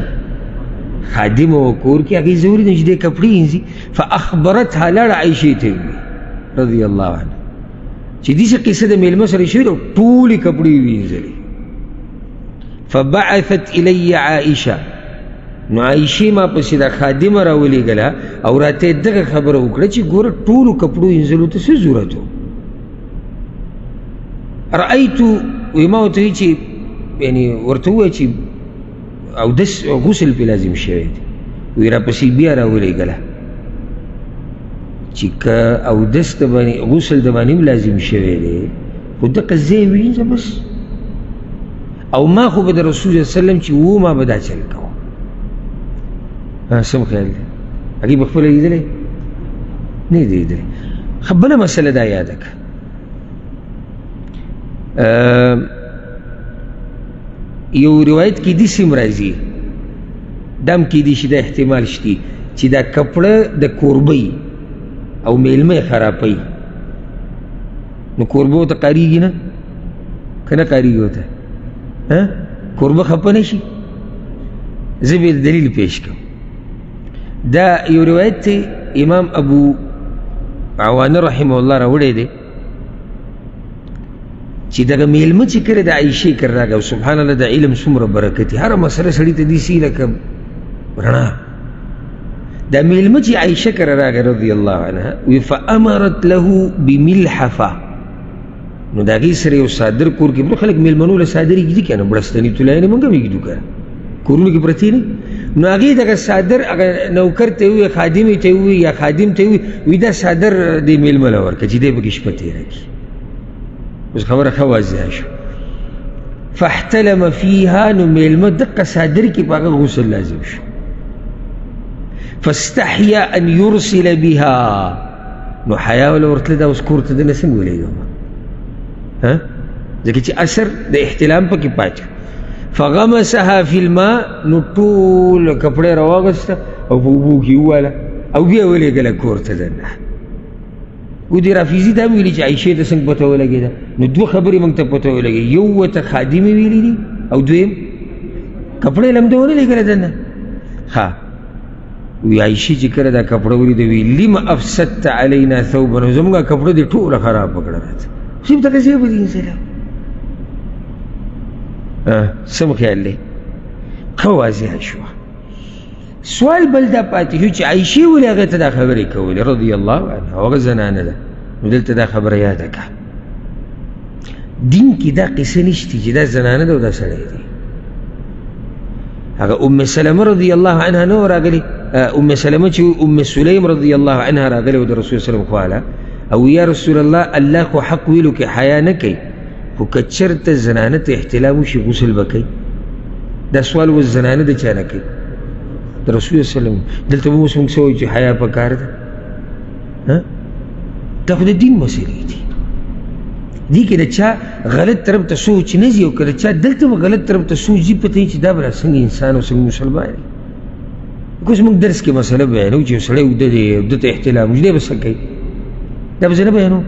خادمه و کور کې هغې زه ولیدم چې دې کپړې وینځي فاخبرتها لاړه عایشې ته وویل رضی الله عنها چې داسې قصه د میلمه سره شوې ده ټولې کپړې وینځلې فبعثت الی عائشه نو عایشې ما پسې دا خادمه راولېږله او راته یې دغه خبره وکړه چې ګوره ټولو کپړو وینځلو ته څه ضرورت و رأیتو وی ما ورته وایي چې یعنې ورته ووایه چې اودس غسل پې لازم شوی دی وی راپسې بیا راولېږله چې که اودس د باندې غسل د باندې هم لازم شوی دی خو دغه ځای وینځه بس او ما خو به د رسول صلی الله علیه وسلم چې و ما به دا چل کوم سم خیال دی هغې به خپله لیدلی نه دی لیدلی ښه بله مسله دا یاده که یو روایت کې داسې هم راځي دا هم کیدی شي دا احتمال شتي چې دا کپړه د کوربۍ او میلمه یې خرابوي نو کوربه ورته کارېږي نه که نه کارېږي ورته کوربه خفه نه شي زه به دلیل پیش کړم دا یو روایت ته امام ابو عوانه رحمه الله راوړی دی چې دغه میلمه چې کله د عایشې کره راغی او سبحان الله د علم څومره برکت هره مسله سړي ته داسې لکه رڼا دا میلمه چې عایشه کره راغی رضی الله عنها وی فامرت له بملحفه نو د هغې سره یو صادر کور کې خلک میلمنو له صادر ږدي که نه بړستني طلایانې موږ هم یږدو که کورونو کې پرتې نه نو هغې دغه صادر هغه نوکر ته ووایي خادمې ته ووایي یا خادم ته ووایي وی دا صادر دې میلمه له ورکړه چې دی پکې شپه تېره کړي اوس خبره ښه واضحه شو فاحتلم فیها نو میلمه دقه صادر کې په هغه غسل لازم شو فاستحیا ان یرسل بها نو حیا ولا ورتله دا اوس کور ته دنه څنګه ولېږم ځکه چې اثر د احتلام پکې پاتې فغمسها فی الماء نو ټول کپړې راواغسته او په اوبو کې وواله او بیا ولېږله کور ته دننه ودي رافیزي دا ویلي چې عایشې ته څنګه پته ولګېده نو دوه خبرې موږ ته پته ولګېدې یو ورته خادمې ویلي دي او دویم کپړې له همده ولېږله دننه ښه وی عایشې چې کله دا کپړه ولیده وی لم افسدت علینا ثوبا نو زموږ کپړه دې ټوله خراب کړه راته صرف دغه ځای به دې انسلام څه مو خیال دی ښه واضحه شوه سوال بل دا پاتې شو چې عایشې ولې هغې ته دا خبرې کولې رضی الله عنها هغه زنانه ده نو دلته دا خبره یاده کړه دین کې دا قصه نشته چې دا زنانه ده او دا سړی دی هغه ام سلمه رضی الله عنها نو راغلی ام سلمه چې ام سلیم رضی الله عنها راغلی و د رسول صلی الله علیه وسلم خواله او یا رسول الله الله خو حق ویلو کې حیا نه کوي خو که چېرته زنانه ته احتلام وشي غسل به کوي دا سوال اوس زنانه د چا نه کوي د رسول صلی الله علیه وسلم دلته به اوس موږ څه وایو چې حیا پکار ده دا خو د دین مسلې دي دې کې د چا غلط طرف ته سوچ نه ځي او که د چا دلته به غلط طرف ته سوچ ځي پته یې چې دا به را څنګه انسان او څنګه مسلمان دی اوس موږ درس کې مسله بیانو چې یو سړی اوده دی اوده ته احتلام وشي دی به څه کوي دا به زه نه بیانوم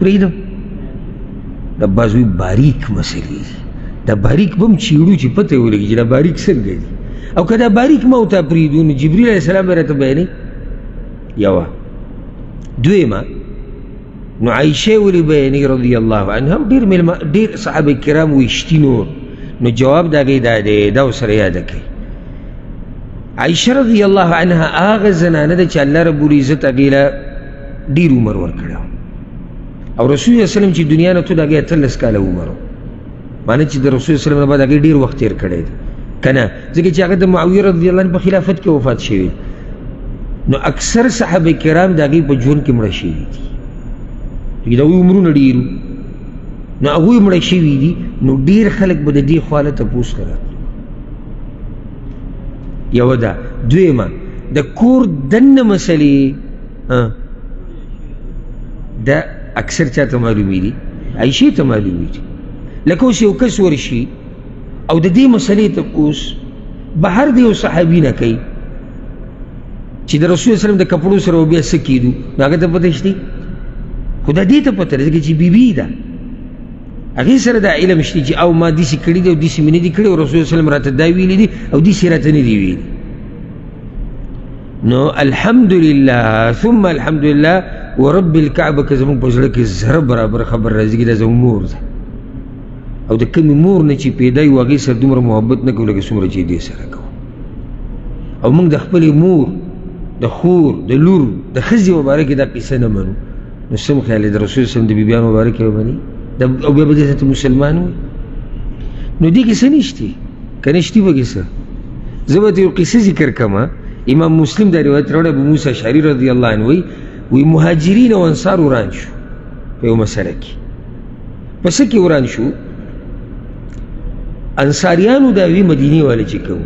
پرېږدم دا بعض وایي باریک مسلې دي دا باریک به هم چیړو چې پته یې ولګي چې دا باریک څنګه دي او که دا باریک ما ورته پرېږدو نو جبریل علیه السلام به راته بیانوي یوه دویمه نو عایشه ولې بیانوي رضی الله عنها ډېر صحابه کرام ویشتي نور نو جواب د هغې دا دی دا ورسره یاده کوي عایشه رضی الله عنها هغه زنانه ده چې الله رب العزت هغې له ډېر عمر ورکړی او رسول الله وسلم چې دنیا نه تو د هغې 18 کاله عمر و معنی چې د رسول الله وسلم نه بعد هغې ډېر وخت تېر کړی دی که نه ځکه چې هغه د معاویه رضی الله عنه په خلافت کې وفات شوي نو اکثر صحابه کرام د هغې په ژوند کې مړه شوي دي د هغوی عمرونه ډېر نو هغوی مړه شوي دي، نو ډېر خلک به د دې خواله تپوس راتلو. یوه ده. دویمه د کور دننه مسلې دا اکثر چاته معلومې دي، عایشې ته معلومې دي. لکه اوس یو کس ورشي او د دې مسلې تپوس بهر د یو صحابي نه کوي چې د رسول وسلم د کپړو سره بیا څه کېدو، نو هغه ته پته شته؟ خو دا دې ته پته ده ځکه چې بیبي ده، هغې سره دا علم شته چې او ما داسې کړي دي او داسې مې نه دي کړي او رسول وسلم راته دا ویلي دي او داسې راته نه دي ویلي. نو الحمدلله ثم الحمدلله ورب الکعبه که زموږ په زړه کې زره برابر خبر راځي دا زموږ مور ده، او د کومې مور نه چې پیدا یو هغې سره دومره محبت نه کوو لکه څومره چې دې سره کوو. او موږ د خپلې مور، د خور، د لور، د ښځې مبارکې دا قصه نه منو، نو څه مو خیال دی د رسول صلی د بیبیانو مبارکې ومني او بیا به دې ته مسلمان وي؟ نو دې کې څه نشتي، که نشتي پکې څه. زه به ته یو قصه ذکر کړم. امام مسلم دا روایت راوړی، ابو موسی اشعري رضی الله عنه وی مهاجرین او انصار وران شو په یو مسله کې. په څه کې وران شو؟ انصاریانو دا وی مدینې والا چې کوم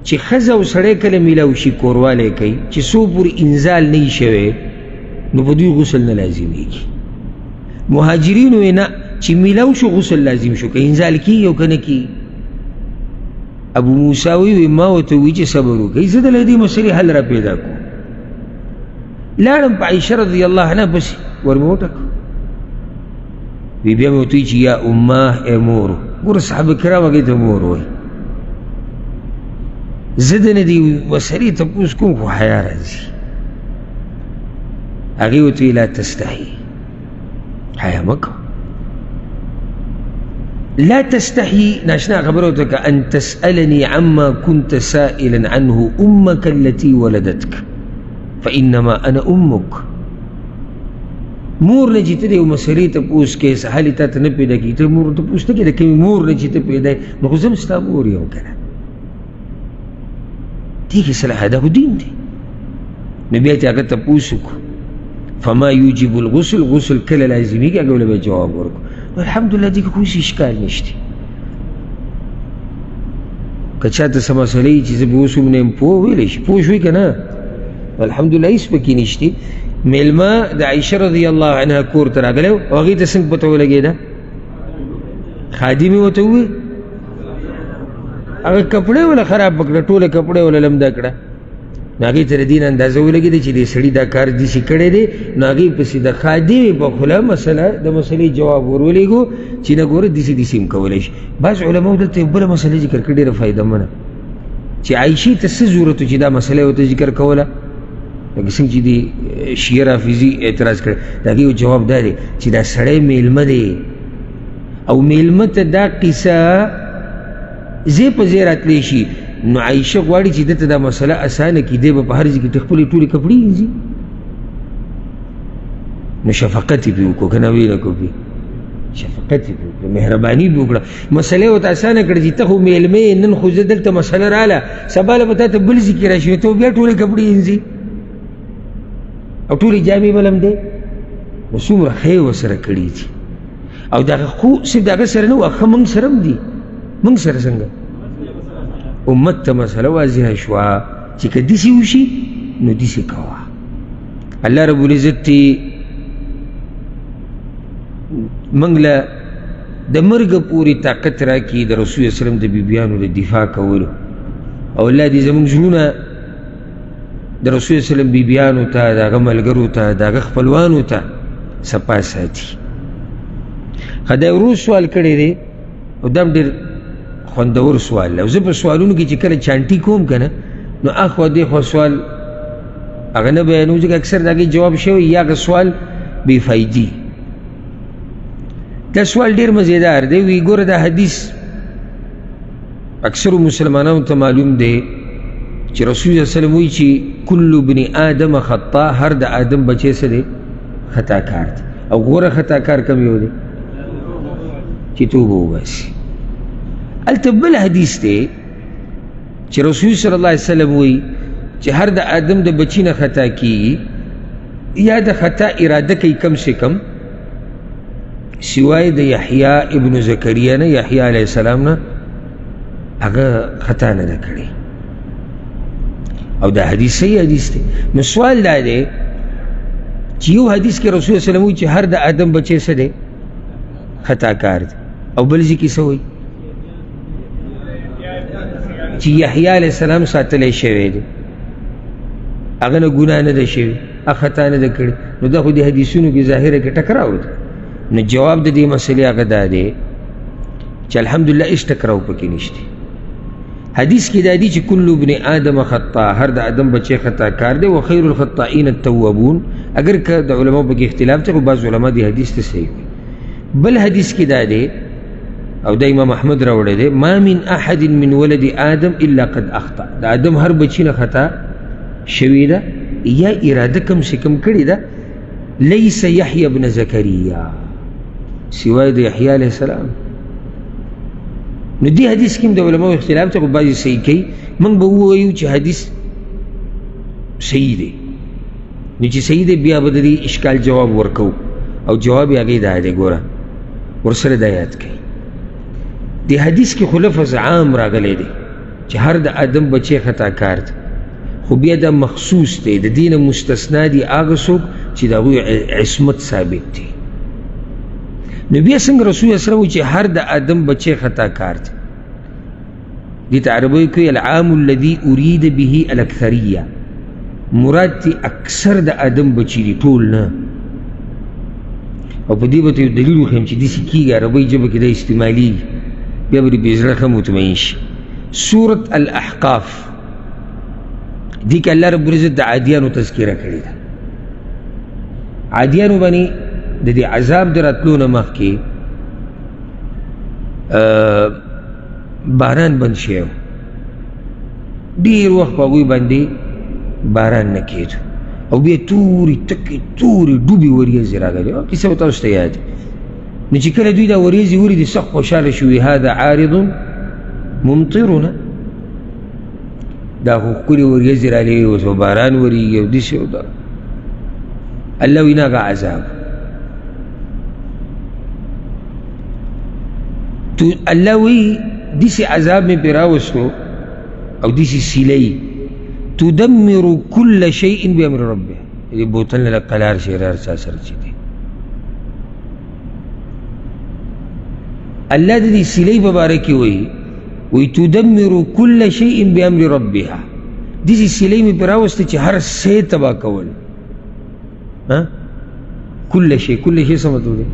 چې ښځه او سړی کله میلاو شي کوروالی کوي چې څو پورې انزال نه وي شوی نو په دوی غسل نه لازمیږي. مهاجرینو یې نه، چې میلاو شو غسل لازم شو، که انزال کېږي او که نه کېږي. ابو موسی وی ما ورته وی چې صبر وکړئ، زه دله دې مسلې حل را پیدا کړو. لاړم په عایشه رضی الله عنها پسې ور مې وټکو، وی بیا مې ورته وی چې یا امه ای مورو. ګوره صحابه کرام هغې ته مور وایي. زه د نه دې مسلې تپوس کوم خو حیا راځي. هغې ورته وی لا تستحي، حیا مه کوه. لا تستحي ناشنا خبره ورته که ان تسألني عما كنت سائلا عنه امك التي ولدتك فانما انا امك. مور نه چې ته د یو مسلې تپوس کې سهالې تا ته نه پیدا کېږي، ته مور تپوس نه کوې د کومې مور نه چې ته پیدا یې، نو خو زه هم ستا مور یم که نه. دې کې صلاح دا خو دین دی. نو بیا چې هغه تپوس وکړو فما یوجب الغسل، غسل کله لازمیږي، هغه له به جواب ورکړو. الحمدلله دې کې خو هېڅ اشکال نشته. که چاته څه مسله وي چې زه به اوس هم نه یم پوه ویلی شي، پوه شوې که نه؟ الحمدلله هېڅ پکې نشته. میلمه د عایشه رضی الله عنها کور ته راغلی و او هغې ته څنګه پته ولګېده؟ خادمې ورته وویل، هغه کپړې وله خراب کړه، ټوله کپړې وله لمده کړه. نو هغې ته د دې نه اندازه ولګېده چې دې سړي دا کار داسې کړی دی. نو هغې پسې د خادمې په خوله د مسلې جواب ورولېږو چې نه ګوره داسې داسې هم کولی شي. بعض علماو دلته یو بله مسله ذکر کړې ډېره فایدهمنه، چې عایشې ته څه ضرورت و چې دا مسله یې ورته ذکر کوله. لکه څنګه چې د شیعه رافضي اعتراض کړی، د هغې یو جواب دا دی چې دا سړی میلمه دی او میلمه ته دا قصه ځای په ځای راتلی شي، نو عایشه غواړي چې دته دا مسله اسانه کړي، دی به په هر ځای کې خپلې ټولې کپړې وینځي. نو شفقت یې پرې وکړو که نه ویې نه کړو پرې شفقت یې پرې وکړو، مهرباني پرې وکړه. مسله یې ورته اسانه کړه چې ته خو میلمه یې، نن خو زه دلته مسله راله، سبا له به تا ته بل ځای کې راشي، ته بیا ټولې کپړې وینځي او ټولې جامې به لمدې. نو څومره ښه یې ورسره کړي دي. او دغه خو صرف د هغه سره نه وه، ښه موږ سره هم دي. موږ سره څنګه امت ته مسله واضحه شوه چې که داسې وشي نو داسې کوه. الله رب العزت دې موږ له د مرګه پورې طاقت راکړي د رسول وسلم د بیبیانو د دفاع کولو، او الله دې زموږ زړونه د رسول وسلم بیبیانو ته، د هغه ملګرو ته، د هغه خپلوانو ته صفا ساتي. ښه دا ورو سوال کړی دی او دا هم ډېر خوندور سوال دی. او زه په سوالونو کې چې کله چانټي کوم که نه، نو اخوا دېخوا سوال هغه نه بیانوم ځکه اکثر د هغې جواب شوی یا هغه سوال بې فایدې. دا سوال ډېر مزیدار دی. وی ګوره دا حدیث اکثرو مسلمانانو ته معلوم دی چې رسول الله صلی الله علیه وسلم وایي چې کل ابن آدم خطا، هر د آدم بچی څه دی؟ خطاکار دی. او غوره خطاکار کم یو دی؟ چې توبه وباسي. هلته بل حدیث دی چې رسول صلی الله علیه وسلم وایي چې هر د آدم د بچی نه خطا کیږي یا د خطا اراده کوي کم سے کم سوای د یحیی ابن زکریا نه، یحیی علیه السلام نه هغه خطا نه ده کړې، او دا حدیث صحیح حدیث دی. نو سوال دا دی چې یو حدیث کې رسول صلی الله علیه وسلم وایي چې هر د آدم بچی څه دی؟ خطا کار دی، او بل ځای کې څه وایي؟ چې یحیی علیه السلام ساتلی شوی دی، هغه نه ګناه نه ده شوې، هغه خطا نه ده کړې. نو دا خو د حدیثونو کې ظاهره کې ټکراو ده. نو جواب د دې مسئلې هغه دا دی چې الحمدلله هېڅ ټکراو پکې نشته. حدیث کې دا دی چې کل ابن آدم خطا، هر د آدم بچی خطا کار دی، و خیر الخطائین التوابون. اگر که د علماء پکې اختلاف دی، خو بعض علما دې حدیث ته صحیح وي. بل حدیث کې دا دی، او دا امام احمد راوړی دی، ما من احد من ولد آدم الا قد اخطا. د آدم هر بچی نه خطا شوی ده یا اراده کم سے کم کړی ده. لیس یحیی ابن زکریا، سوای د یحیی علیه السلام. نو دی حدیث کې د علماء اختلاف ته، خو بعضې صحیح کوي. موږ به ووایو چې حدیث صحیح دی. نو چې صحیح دی بیا به د دې اشکال جواب ورکو، او جواب یې هغې دا دی، ګوره ورسره دا یاد کوي. د حدیث کې خو لفظ عام راغلی دی چې هر د آدم بچی خطا کار دی، خو بیا دا مخصوص دی، د دې نه مستثنا دي هغه څوک چې د هغوی عصمت ثابت دی. نو بیا څنګه رسول الله صلی الله علیه وسلم چې هر د آدم بچی خطا کار دی؟ دې ته عربی کوي العام الذي اريد به الاکثریه، مراد تی اکثر د آدم بچی دي، ټول نه. او په دې به ته یو دلیل وښیم چې داسې کېږي، عربۍ ژبه کې دا استعمالېږي، بیا به دې بې زړه ښه مطمئن شي. سورة الاحقاف دی که اللہ رب العزت دا عادیانو تذکیره کړی ده. عادیانو باندې د دې عذاب د راتلو نه مخکې باران بند شوی و، ډېر وخت په هغوی باندې باران نه کېدو، او بیا تورې تکې تورې ډوبې وریځې راغلې. کیسه به تاسو ته یاد. نو چې کله دوی دا وریځې ولیدې سخت خوشحاله شوي، هذا عارض ممطرنا، دا خو ښکلې وریځې رالیږي، اوس به باران وریږي او داسې او دا. الله وایي نه هغه عذاب. الله وایي داسې عذاب مې پرې راوستو او داسې سیلۍ تدمر كل شيء بأمر ربه. دې بوتل نه لږ قلار شي را چا سره چې دی. الله د دې سیلۍ په باره کې وایي وی تدمر كل شيء بأمر ربها. دې سیلۍ مې پرې راوسته چې هر څه تباه کول. كل شيء، كل شيء څه مطلب دی؟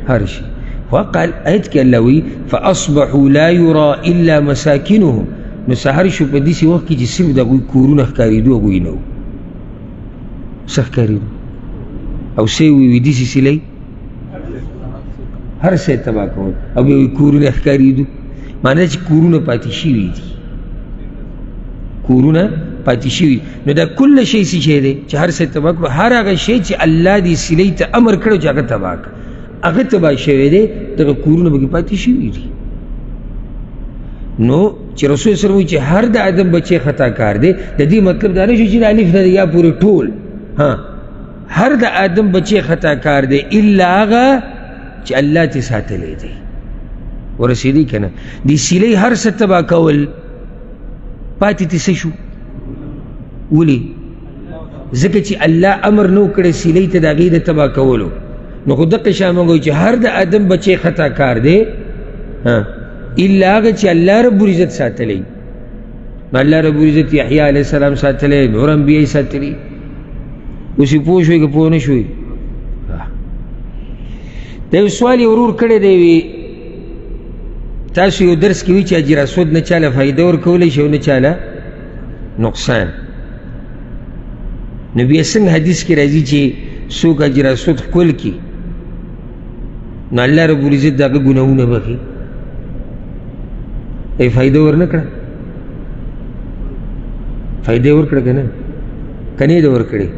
هر شي. وقال آیت کې الله وی فأصبحوا لا يرى إلا مساكنهم. نو سهار شو په داسې وخت کې چې صرف د هغوی کورونه ښکارېدو، هغوی نه وو. څه ښکارېدو؟ او څه یې وی داسې سیلۍ هر څه تباه کول، او بیا کورونه ښکارېدو. معنی چې کورونه پاتې شوي دي، کورونه پاتې شوي. نو دا کل شی څه شی دی چې هر څه تباه کړو؟ هر هغه شی چې الله دې سیلۍ ته امر کړی چې هغه تباه کړه، هغه تباه شوی دی، دغه کورونه پکې پاتې شوي دي. نو چې رسول صلی الله علیه وسلم وایي چې هر د آدم بچی خطا کار دی، د دې مطلب دا نه شو چې د الف نه یا پورې ټول. هر د آدم بچی خطا کار دی الا هغه چې الله ته ساتلی دی. ورسېدی که نه؟ د سیلۍ هر څه تباه کول، پاتې ته څه شو؟ ولې؟ ځکه چې الله امر نه و کړی سیلۍ ته د هغې د تباه کولو. نو خو دقه شان موږ وایو چې هر د آدم بچی خطا کار دی الا هغه چې الله رب العزت ساتلی. الله رب العزت یحیی علیه السلام ساتلی، نور انبیاء ساتلی. اوس یې پوه شوئ که پوه نه شوئ؟ دا یو سوال یې ورور کړی دی، وی تاسو یو درس کې وی چې حاجي رسول نه چاله فایده ورکولی شي او نه چاله نقصان. نو بیا څنګه حدیث کې راځي چې څوک حاجي رسول ښکل کړي نو الله رب العزت د هغه ګناهونه بخي؟ ای فایده ورنه کړه؟ فایده یې ورکړه که نه؟ که نه یې ده ورکړې؟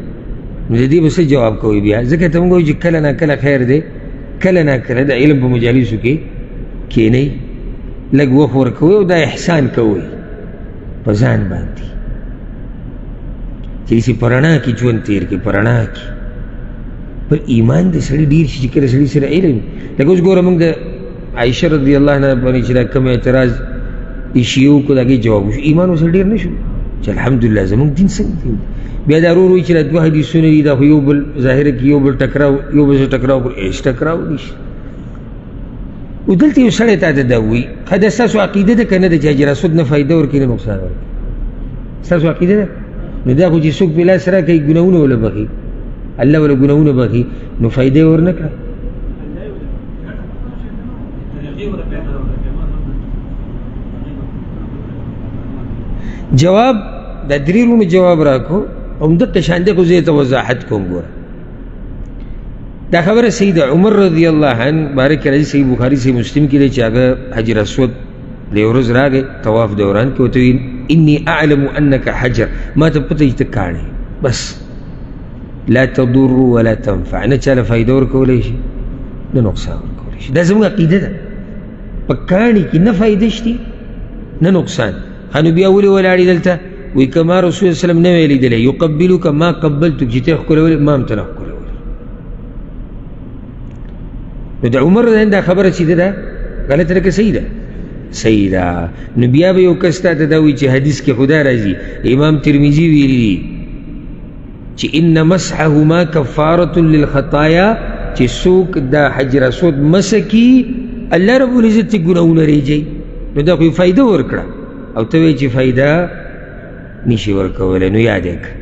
نو د دې به څه جواب کوئ بیا؟ ځکه ته موږ وایو چې کله نا کله خیر دی، کله نا کله د علم په مجالسو کې کښېنئ، لږ وخت ورکوئ او دا احسان کوئ په ځان باندې چې داسې په رڼا کې ژوند تېر کړي، په رڼا کې. پر ایمان د سړي ډېر شي چې کله سړي سره علم لکه اوس ګوره موږ د عایشه رضی الله عنها باندې چې دا کوم اعتراض ایشي وکړو د هغې جواب وشو ایمان ورسره ډېر نه شو چې الحمدلله زموږ دین څنګه دین بیا دا ورور وایي چې دا دوه حدیثونه دي دا خو یو بل ظاهره کې یو بل ټکراو پر هېڅ ټکراو نشته و دلته یو سړی تا ته دا وایي ښه دا ستاسو عقیده ده که نه ده چې حجر اسود نه فایده ورکوي نه نقصان ورکوي ستاسو عقیده ده نو دا خو چې څوک پې لاس راکوي ګناهونه وله بخي الله وله ګناهونه بخي نو فایده یې ورنه کړه جواب دا درې رونو جواب راکو همدقه شان دی خو زه یې ته وضاحت کوم ګوره دا خبره سید عمر رضی الله عنه باره کې راځي صحیح بخاري صحیح مسلم کې دی چې هغه حجر اسود د یو ورځ راغی طواف دوران کې ورته ویل انی اعلم انک حجر ما ته پته چې ته کاڼی بس لا تضر ولا تنفع نه چاله فایده ورکولی شي نه نقصان ورکولی شي دا زموږ عقیده ده په کاڼي کې نه فایده شته نه نقصان نو بیا ولې ولاړې دلته وایي که ما رسول الله وسلم نه وی لیدلی یقبلک ما قبلتک چې ته یې ښکلولې ما هم ته نه ښکلولې نو د عمر رضی دا خبره چې ده غلطه ده که صحیح ده صحیح ده نو بیا به یو کس تا ته دا وایي چې حدیث کې خدا راځي امام ترمذي ویلي دي چې ان مسحهما کفارة للخطایا چې څوک دا حجر اسود مسح کي الله رب العزت یې ګناهونه ریجوي نو دا خو یې فایده ورکړه او ته وایې چې فایده نشي ورکولی نو یاد یې کړه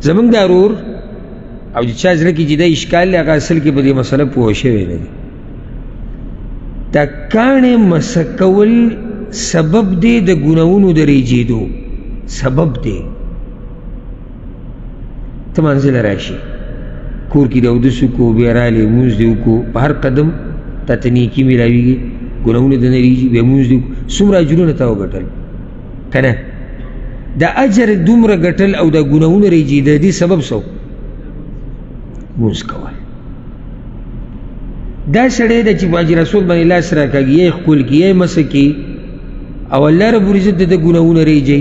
زموږ دا ورور او چې چا زړه کې چې دا اشکال دی هغه اصل کې په دې مسله پوه شوی نه دی دا کاڼې مسح کول سبب دی د ګناهونو د ریجېدو سبب دی ته منزله راشي کور کې د اودس وکړو بیا راغلې لمونځ دې وکړو په هر قدم تا ته نیکي میلاویږي ګناهونه دې نه ریږي بیا لمونځ دې وکړو څومره اجرونه تا وګټل که نه دا اجر دومره ګټل او دا ګناهونه ریږي د دې سبب څه لمونځ کول دا سړی ده چې په حجر اسود باندې لاس راکاږي یا یې ښکل کړي یا یې مسح کړي او الله رب العزت د ده ګناهونه ریږي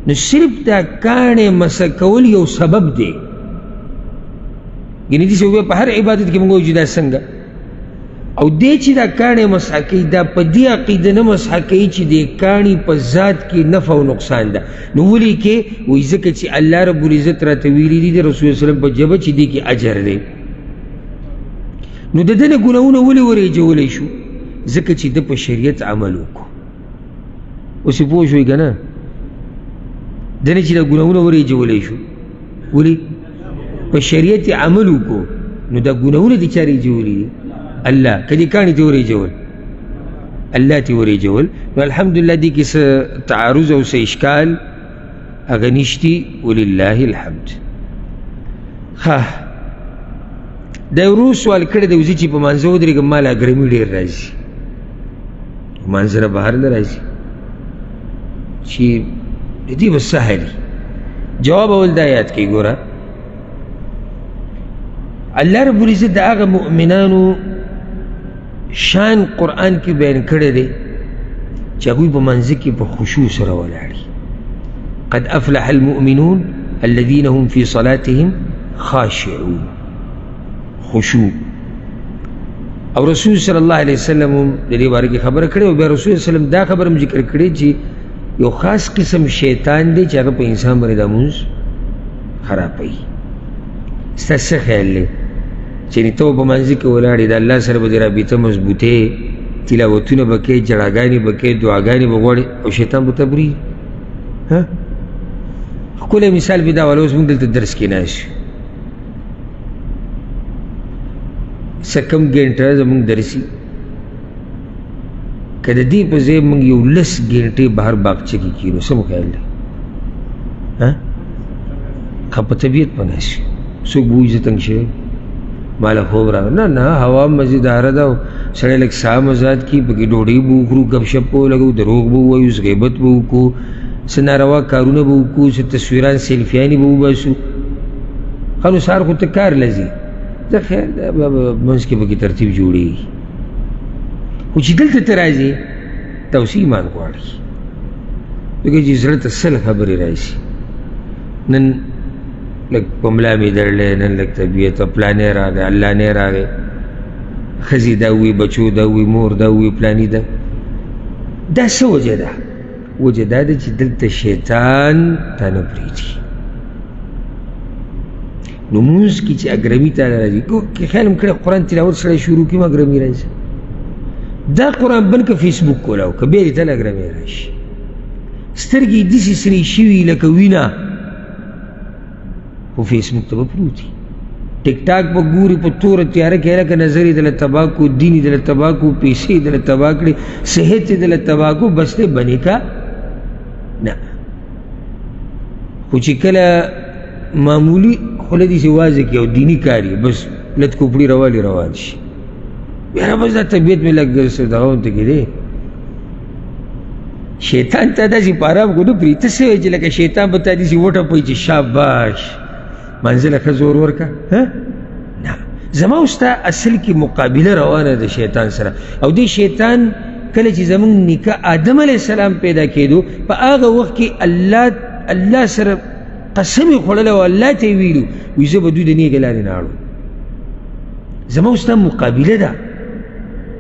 نو صرف دا کاڼې مسح کول یو سبب دی یعنې داسې په هر عبادت کې موږ وایو چې دا څنګه او دی چې دا کاڼې مسح کوي دا په دې عقیده نه مسح کوي چې د کاڼي په ذات کې نفع او نقصان ده نو ولې کې وایي ځکه چې الله رب العزت راته ویلي دي د رسول الله وسلم په ژبه چې دې کې اجر دی نو د ده نه ګناهونه ولې ورېجولی شو ځکه چې ده په شریعت عمل وکړو اوس یې پوه شوئ که نه ده نه چې دا ګناهونه ورېجولی شو ولې په شریعت یې عمل وکړو نو دا ګناهونه د چا ریجولی دي الله که دې کاڼي ته ورېجول الله ته ورېجول نو الحمدلله دې کې څه تعارض او څه اشکال هغه نشتي ولله الحمد ښه دا یو ورور سوال کړی دی وزي چې په مانځه ودرېږم ما لا ګرمي ډېر راځي مانځه نه بهر نه راځي چې د دې به څه حل جواب اول دا یاد کړئ ګوره الله رب العزت د هغه مؤمنانو شان قرآن کې بیان کړی دی چې هغوی په منځه کې په خشوع سره ولاړي قد افلح المؤمنون الذين هم في صلاتهم خاشعون خشوع او رسول صلی الله علیه وسلم هم د دې باره کې خبره کړې او بیا رسول صلی الله علیه وسلم دا خبره هم ذکر کړې چې یو خاص قسم شیطان دی چې هغه په انسان باندې دا لمونځ خرابوي ستا څه خیال دی چې ته په منځ کې ولاړې د الله سره به دې رابطه مضبوطې تلاوتونه به کوې جړاګانې به کوې دعاګانې به غواړې او شیطان به ته بري ښکلی مثال به دا والا اوس موږ دلته درس کې ناست یو څه کم ګنټه زموږ درسي که د دې په ځای موږ یو 10 ګنټې بهر باغچه کې کښېنو څه مو خیال دی که په طبیعت به ناست یو څوک به وایي زه تنګ شوی ماله خوب راغی نه نه هوا مزیداره ده سړی لږ ساه مزاد کړي پکې ډوډۍ به وخورو ګپ شپ به ولګو دروغ به ووایو غیبت به وکړو څه ناروا کارونه به وکړو څه تصویران سیلفیانې به وباسو ښه نو سهار خو ته کار له ځې زه خیر دی منځ کې پکې ترتیب جوړېږي خو چې دلته ته راځې ته اوس ایمان غواړي ځکه چې زړه ته سل خبرې راشي نن لږ په ملا مې درلی نن لږ طبیعت پلانی راغی اللهنی راغی ښځې دا ووي بچو دا ووي مور دا ووي پلاني ده دا څه وجه ده وجه دا ده چې دلته شیطان تا نه پرېږدي نو مونځ کې چې اګرمي تا نه راځي خیال م کړی قرآن تلاوت سړی شروع کړي اګرمي راځي دا قرآن بند که فیسبوک کولاو که بیا دې تل اګرمي راشي سترګې داسې سرې شوي لکه وینه خو فیسبوک ته به پروت وي ټیک ټاک به ګوري په توره تیاره کې لکه نظر یې دله تباه کړو دین یې دله تباه کړو پیسې یې دله تباه کړې صحت یې دله تباه کړو بس دی بنې کا نه خو چې کله معمولي خوله داسې واضح کړي او دیني کار یې بس لت کوپړي روالې روان شي یاره بس دا طبیعت مې لږ دغه ونته کې دی شیطان ته داسې په ارام کو نه پرېږدي ته څه وایې چې لکه شیطان به تا داسې وټپوي چې شاباش منزله ښه زور ورکه نه زما او ستا اصل کې مقابله روانه ده شیطان سره او دې شیطان کله چې زموږ نیکه آدم علیه السلام پیدا کېدو په هغه وخت کې الله سره قسم یې خوړلی او الله ته یې ویلو وایي زه به دوی د نیکې لارې نه اړم زما او ستا مقابله ده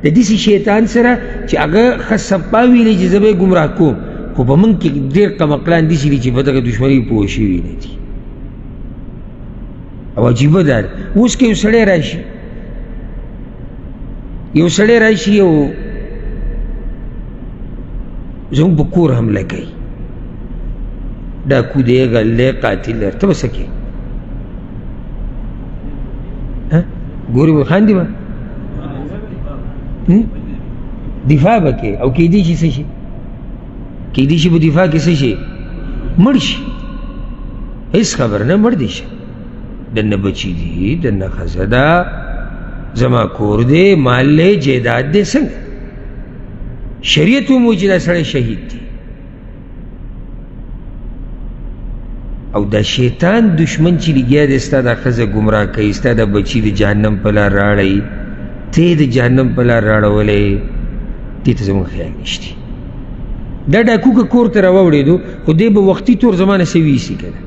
د داسې شیطان سره چې هغه ښه سپا ویلی چې زه به یې ګمراه کوم خو په موږ کې ډېر کمقلان داسې دي چې په دغه دشمنۍ پوه شوي نه دي او عجیبه ده اوس که یو سړی راشي یو زموږ په کور حمله کوي ډاکو دی غلی قاتل دی ته به څه کوې ګورې به خاندې به دفاع به کوې او کیدی شي څه شي کیدی شي په دفاع کې څه شي مړ شي هېڅ خبر نه مړ دی شي دنه بچی دی دنه ښځه ده زما کور دی مال دی جیداد دی څنګه شریعت وموي چې دا سړی شهید دی او دا شیطان دشمن چې لګیا دی ستا دا ښځه ګمراه کوي ستا دا بچي د جهنم په لار راړی ته یې د جهنم په لار راړولی دې ته زموږ خیال نشتی دا ډاکو که کور ته راوړېدو خو دی به وختي طور زمانه څه ویسي که نه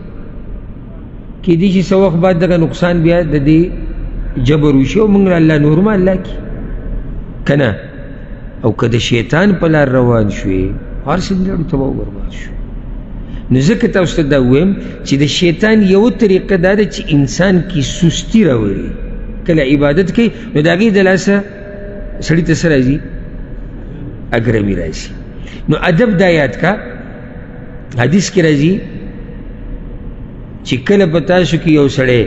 کېدی شي څه وخت بعد دغه نقصان بیا د دې جبر وشي او موږ الله نور ما الله کړي که نه او که د شیطان په لار روان شوې هر څه دې لاړو تباه او برباد شو نو ځکه تاسو ته دا ووایم چې د شیطان یوه طریقه دا ده چې انسان کې سستی راولي کله عبادت کوي نو د هغې د لاسه سړي ته څه راځي اګرمي راځي نو ادب دا یاد کا حدیث کې راځي چې کله په تاسو کې یو سړی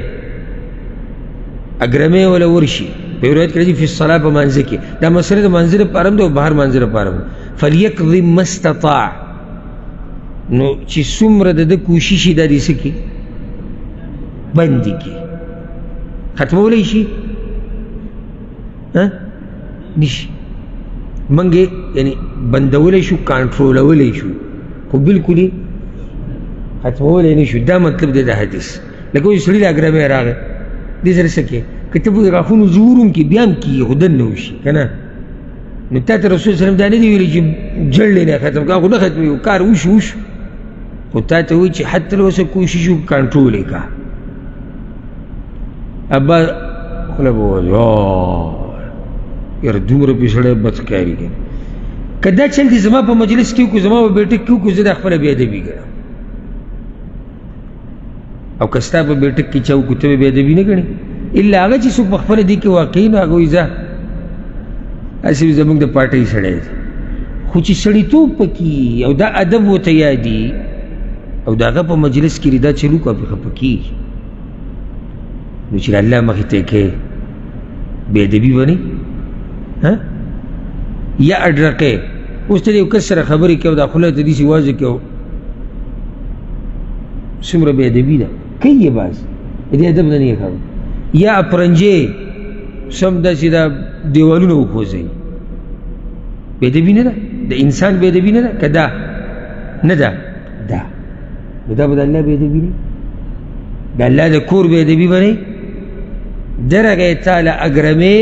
اګرمۍ وله ورشي په یو روایت کې راځي فی الصلاة په مانځه کې دا مسله د مانځه لپاره هم ده او بهر مانځه لپاره هم فلیقضي ما استطاع نو چې څومره د ده کوشش یې دا دې څه کړي بند یې کړي ختمولی شي نشي موږ یې یعنې بندولی شو کنټرولولی شو خو بلکل یې ختمولی نه شو دا مطلب دی د حدیث لکه یو سړي له اګرمۍ راغی دې سره څه کوې که ته په غاښونو زور هم کړي بیا هم کېږي خو دننه وشي که نه نو تا ته رسول سلم دا نه دي ویلي چې جړلې نه ختم کا خو نه ختموي کار وشو خو تا ته وایي چې حتی اوسه کوشش وکړه کنټرول یې کړه ابا خوله به وایي یاره دومره پې سړی بدکاري کوي که دا چل دي زما په مجلس کې وکړو زما په بیټک کې وکړو زه دا خپله بې ادبي ګڼم او که ستا په بیټک کې چا وکړو ته به بې ادبي نه ګڼې الا هغه چې څوک په خپله دې کې واقعي نو هغه وایي ځه هسې زموږ د پارټۍ سړی دی خو چې سړیتوب پکې او دا ادب ورته یادي او د هغه په مجلس کې دا چل وکړو پې خفه کېږي نو چې الله مخې ته یې کوې بې ادبي به نه یا اډرکې اوس ته د یو کس سره خبرې کوي او دا خوله ته داسې واضح کوي څومره بې ادبي ده کوي یې باز دې ادب نه یې خبر یا اپرنجې سم داسې دا دیوالونه وخوځوي بې ادبي نه ده د انسان بې ادبي نه ده که دا نه ده دا نو دا به د الله بې ادبي نه د الله د کور بې ادبي به نه درغې تعالی اګرمې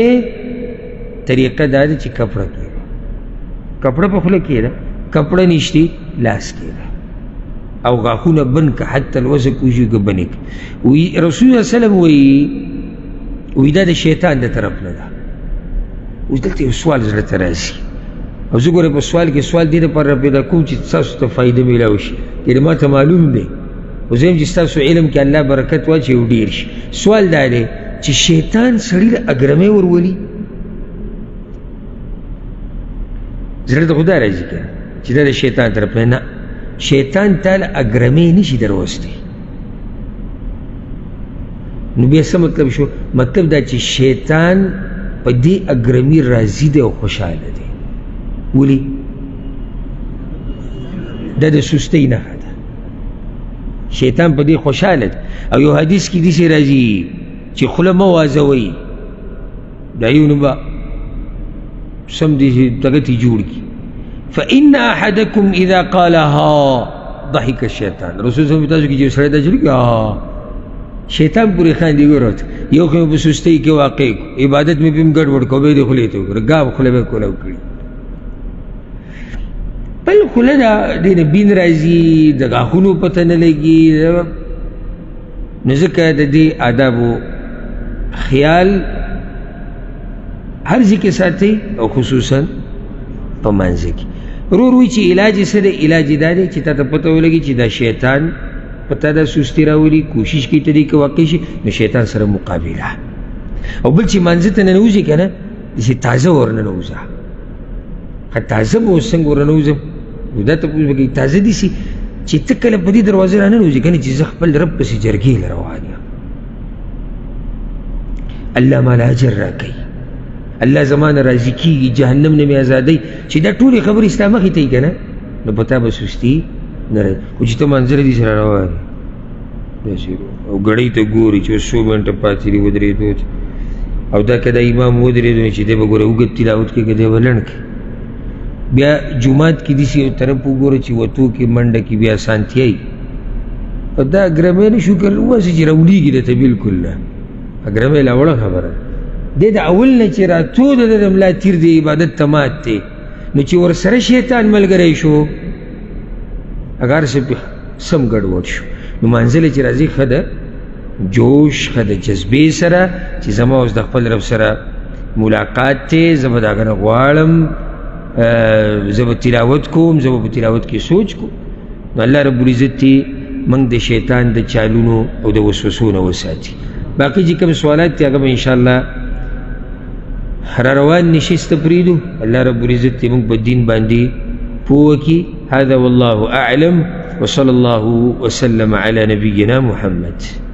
طریقه دا ده چې کپړه کېده کپړه په خوله کېده کپړه نشتی لاس کېده او غاښونه بند که حتی الوسه پوه شو که بند کړه. وی رسول الله وسلم وی دا د شیطان د طرف نه ده. اوس دلته یو سوال زړه ته راځي او زه ګوره په سوال کې سوال دې دپاره پیدا کوم چې ستاسو ته فایده میلاو شي. یعنې ما ته معلوم دی خو زه یم چې ستاسو علم کې الله برکت واچوي او ډېر شي. سوال دا دی چې شیطان سړي له اګرمۍ ورولي. زړه ته خو دا راځي که چې دا د شیطان طرف نه. شیطان تا له اګرمۍ نشي دروستی. نو بیا څه مطلب شو؟ مطلب دا چې شیطان په دې اګرمي راضي دی او خوشحاله دی. ولې؟ دا د سستۍ نښه ده. شیطان په دې خوشحاله دی. او یو حدیث کې داسې راځي چې خوله مه وازوئ، دا یو به سم دې دغتې جوړ کړي. فإن أحدكم إذا قالها ضحك الشيطان. رسول صلی الله علیه وسلم چې سړی دا جوړ کړي شیطان پورې خاندي. ګوره یو خو مې په سستۍ کې واقع کړو، عبادت مې پې هم ګډوډ کړو، بیا دې خولې ته وګوره ګاب خوله به کولاو کړي. بل خوله دې نه بین راځي، د غاښونو پته نه لګي. نو ځکه د دې آدابو خیال هر ځای کې ساتئ او خصوصا په منځ کې. ورور وایي چې علاج یې څه دی؟ علاج یې دا دی چې تا ته پته ولګي چې دا شیطان په تا دا سستي راولي، کوشش کوي ته دې کې واقع شي، نو شیطان سره مقابله. او بل چې منځ ته ننوځي که نه داسې تازه ورننوځه. که تازه به اوس څنګه ورننوځم؟ نو دا تپوس به کوي تازه داسې چې ته کله په دې دروازې راننوځي که نه چې زه خپل رب پسې جرګې له روان یم. الله ماله اجر راکوي، الله زما نه راضي کېږي، جهنم نه مې ازادوي. چې دا ټولې خبرې ستا مخې ته یي که نه نو په تا به سستي نه راځي. خو چې ته منظره دې سره روان یې او ګړۍ ته ګوري چې اوس څو منټه پاتې دي ودرېدو ته، او دا که دا امام ودرېدو نو چې دی به ګوره اوږد تلاوت کوي که دی به لنډ کوي. بیا جومات کې داسې یو طرف وګوره چې وتو کې منډه کې بیا اسانتیا وي. په دا اګرمۍ نه شو کړل واسې چې راولېږي درته بلکل نه. اګرمۍ لا وړه خبره دی. د اول نه چې راتو د ملا تیر دی عبادت ته مات دی، نو چې ورسره شیطان ملګری شو اگر سم ګډوډ شو. نو منزل چې راځي ښه د جوش، ښه د جذبې سره چې زما اوس د خپل رب سره ملاقات دی، زه به د هغه نه غواړم، زه به تلاوت کوم، زه به په تلاوت کې سوچ کوم. نو الله رب العزت دې موږ د شیطان د چالونو او د وسوسو نه وساتي. باقي چې کوم سوالات دي هغه به انشاءالله را روان نشسته پرېږدو. الله رب العزت دې موږ په دین باندې پوه کړي. هذا والله أعلم وصلى الله وسلم على نبينا محمد.